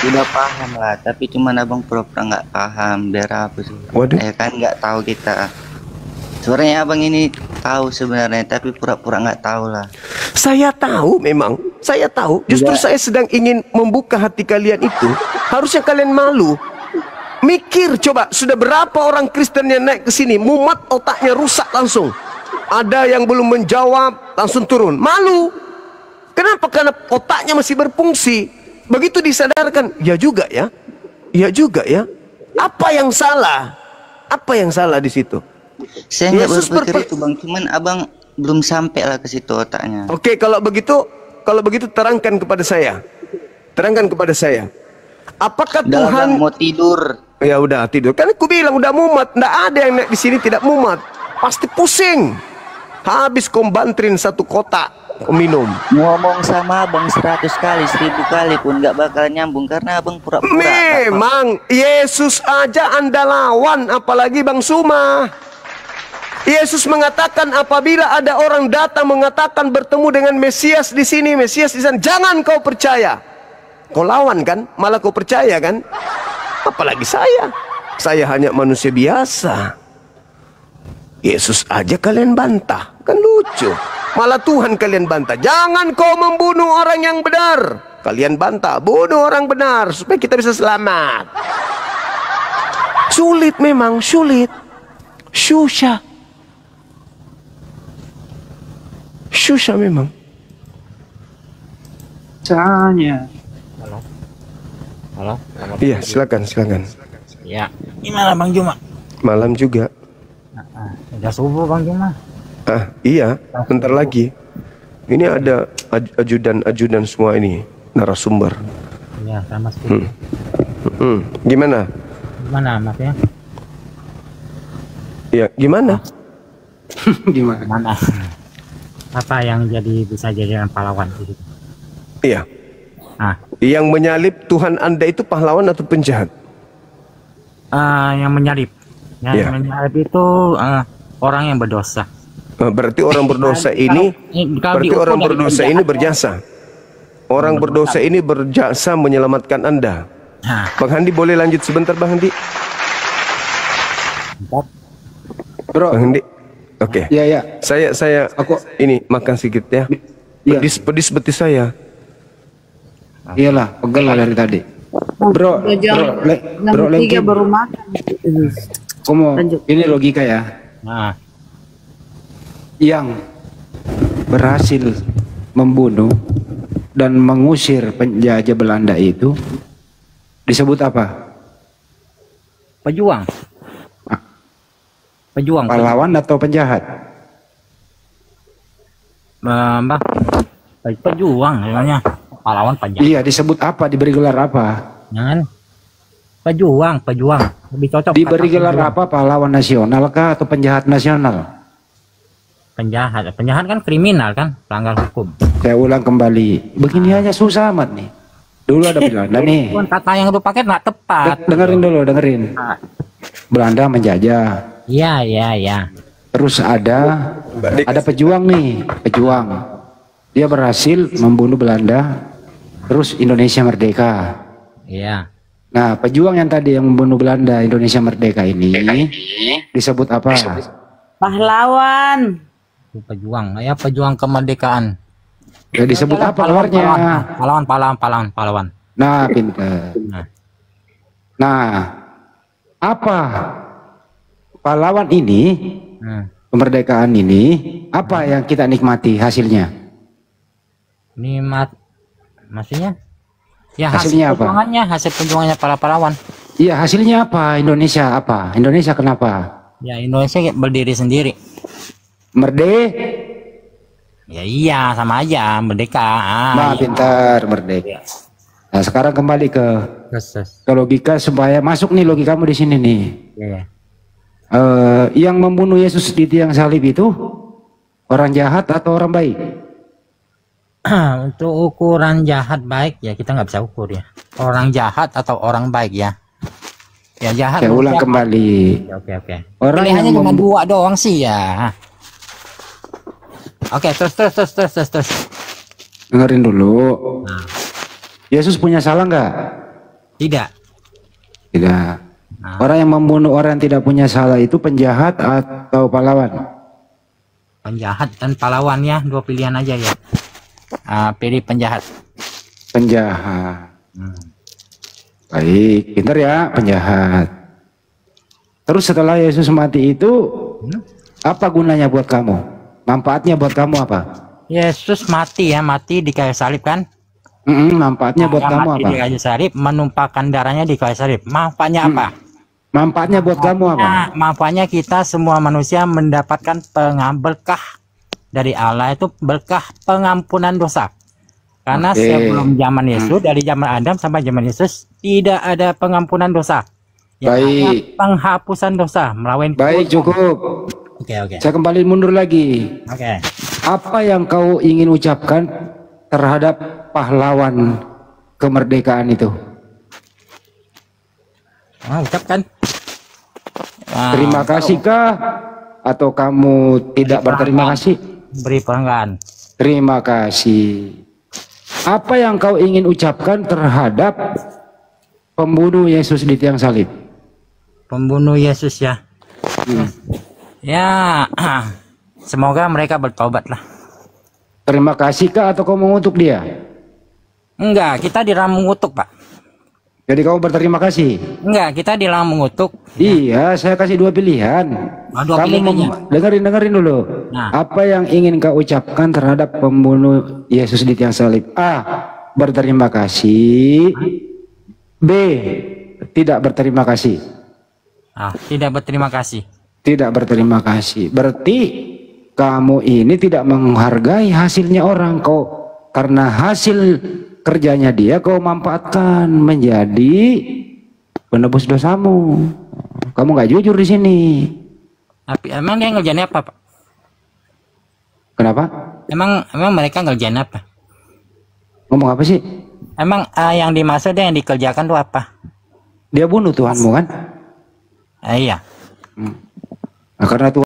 udah paham lah, tapi cuman abang pura-pura nggak paham. Biar apa sih? Waduh. Kan nggak tahu kita. Sebenarnya abang ini tahu sebenarnya, tapi pura-pura nggak tahu lah. Saya tahu, memang saya tahu. Justru saya sedang ingin membuka hati kalian itu. Harusnya kalian malu. Mikir coba, sudah berapa orang Kristen yang naik ke sini, mumet, otaknya rusak langsung. Ada yang belum menjawab, langsung turun. Malu. Kenapa? Karena otaknya masih berfungsi. Begitu disadarkan, ya juga ya. Ya juga ya. Apa yang salah? Apa yang salah di situ? Saya nggak berpikir itu bang, cuman abang belum sampai lah ke situ otaknya. Oke, kalau begitu terangkan kepada saya. Terangkan kepada saya. Apakah Tuhan mau tidur? Ya udah tidur. Kan aku bilang udah mumet. Nggak ada yang naik di sini tidak mumet. Pasti pusing. Habis kau bantrin satu kotak kau minum. Ngomong sama abang 100 kali, 1000 kali pun nggak bakal nyambung karena abang pura-pura. Memang Yesus aja Anda lawan, apalagi Bang Suma. Yesus mengatakan apabila ada orang datang mengatakan bertemu dengan Mesias di sini, Mesias di sana, jangan kau percaya. Kau lawan kan? Malah kau percaya kan? Apalagi saya. Saya hanya manusia biasa. Yesus aja kalian bantah. Kan lucu. Malah Tuhan kalian bantah. Jangan kau membunuh orang yang benar. Kalian bantah. Bunuh orang benar supaya kita bisa selamat. Sulit memang. Sulit. Susah. Susah memang. Caranya. Halo. Iya, silakan. Ya. Gimana Bang Juma? Malam juga. Udah subuh Bang Juma. Iya, bentar lagi. Ini ada ajudan semua ini, narasumber. Iya, sama seperti. Gimana? Gimana maksudnya? Ya, gimana? Gimana? Apa yang bisa jadi pahlawan gitu? Iya. Yang menyalip Tuhan Anda itu pahlawan atau penjahat? Yang menyalip. Yang menyalip itu orang yang berdosa. Berarti orang berdosa ini berjasa. Orang berdosa ini berjasa menyelamatkan Anda. Bang Handi boleh lanjut sebentar Bang Handi? Bro. Bang Handi. Oke. Iya. Saya ini makan sedikit ya. Pedis betis saya. Iyalah, pegel lah dari tadi. Bro, tiga baru makan. Ini logika ya. Yang berhasil membunuh dan mengusir penjajah Belanda itu disebut apa? Pejuang. Pejuang. Pahlawan atau penjahat? Mbak, pejuang namanya. Pahlawan penjahat. Iya, disebut apa? Diberi gelar apa? Jangan. Pejuang, lebih cocok. Diberi kata gelar pejuang. apa? Pahlawan nasional kah atau penjahat nasional? Penjahat kan kriminal kan, pelanggar hukum. Saya ulang kembali. Begini aja susah amat nih. Dulu ada Belanda nih. Bukan kata yang lu pakai nggak tepat. Dengerin dulu, dengerin. Belanda menjajah. Iya. Terus ada pejuang nih, pejuang. Dia berhasil membunuh Belanda. Terus Indonesia merdeka. Iya. Nah, pejuang yang tadi yang membunuh Belanda, Indonesia merdeka ini disebut apa? Pahlawan. Pejuang, ya pejuang kemerdekaan. Ya, disebut apa keluarnya? Pahlawan. Nah, pintar. Nah, apa pahlawan ini, kemerdekaan ini, apa yang kita nikmati hasilnya? Maksudnya? Ya Hasilnya apa? Hasil perjuangannya para pahlawan. Iya, hasilnya apa? Indonesia apa? Indonesia kenapa? Ya Indonesia berdiri sendiri. Ya iya, sama aja merdeka. Nah, pintar, merdeka. Nah, sekarang kembali ke logika supaya masuk nih logikamu di sini nih. Iya. Yang membunuh Yesus di tiang salib itu orang jahat atau orang baik? Untuk ukuran jahat baik ya kita nggak bisa ukur ya. Orang jahat atau orang baik ya. Ya jahat. Saya ulang kembali. Oke. Orang Pilihannya yang cuma dua doang sih ya. Oke, terus. Dengerin dulu. Yesus punya salah nggak? Tidak. Orang yang membunuh orang yang tidak punya salah itu penjahat atau pahlawan? Penjahat dan pahlawan ya, dua pilihan aja ya. Pilih penjahat. Baik, pintar ya, penjahat. Terus setelah Yesus mati itu apa gunanya buat kamu? Manfaatnya buat kamu apa? Yesus mati di kayu salib kan? Manfaatnya buat kamu mati apa? Di kayu salib, menumpahkan darahnya di kayu salib. Manfaatnya apa? Manfaatnya buat kamu apa? Manfaatnya kita semua manusia mendapatkan berkah dari Allah, itu berkah pengampunan dosa. Karena sebelum zaman Yesus, dari zaman Adam sampai zaman Yesus tidak ada pengampunan dosa. Baik. Penghapusan dosa melalui. Baik, cukup. Oke. Saya kembali mundur lagi. Oke. Apa yang kau ingin ucapkan terhadap pahlawan kemerdekaan itu? Ucapkan. Terima kasihkah atau kamu tidak berterima kasih? Beri penghargaan. Terima kasih. Apa yang kau ingin ucapkan terhadap pembunuh Yesus di tiang salib? Pembunuh Yesus ya. Ya, semoga mereka bertobat lah. Terima kasihkah atau kau mengutuk dia? Enggak, kita dilarang mengutuk, Pak. Jadi kau berterima kasih? Enggak, kita dilarang mengutuk. Iya, saya kasih dua pilihan. Kamu dengerin dulu. Apa yang ingin kau ucapkan terhadap pembunuh Yesus di tiang salib? A. Berterima kasih. B. Tidak berterima kasih. Tidak berterima kasih. Tidak berterima kasih. Berarti kamu ini tidak menghargai hasilnya orang. Kau karena hasil kerjanya dia kau manfaatkan menjadi penebus dosamu. Kamu nggak jujur di sini. Tapi emang dia ngerjain apa, Pak? Kenapa? Emang mereka ngerjain apa? Ngomong apa sih? Emang yang dimaksud yang dikerjakan itu apa? Dia bunuh Tuhanmu kan? Iya. Nah, karena Tuhan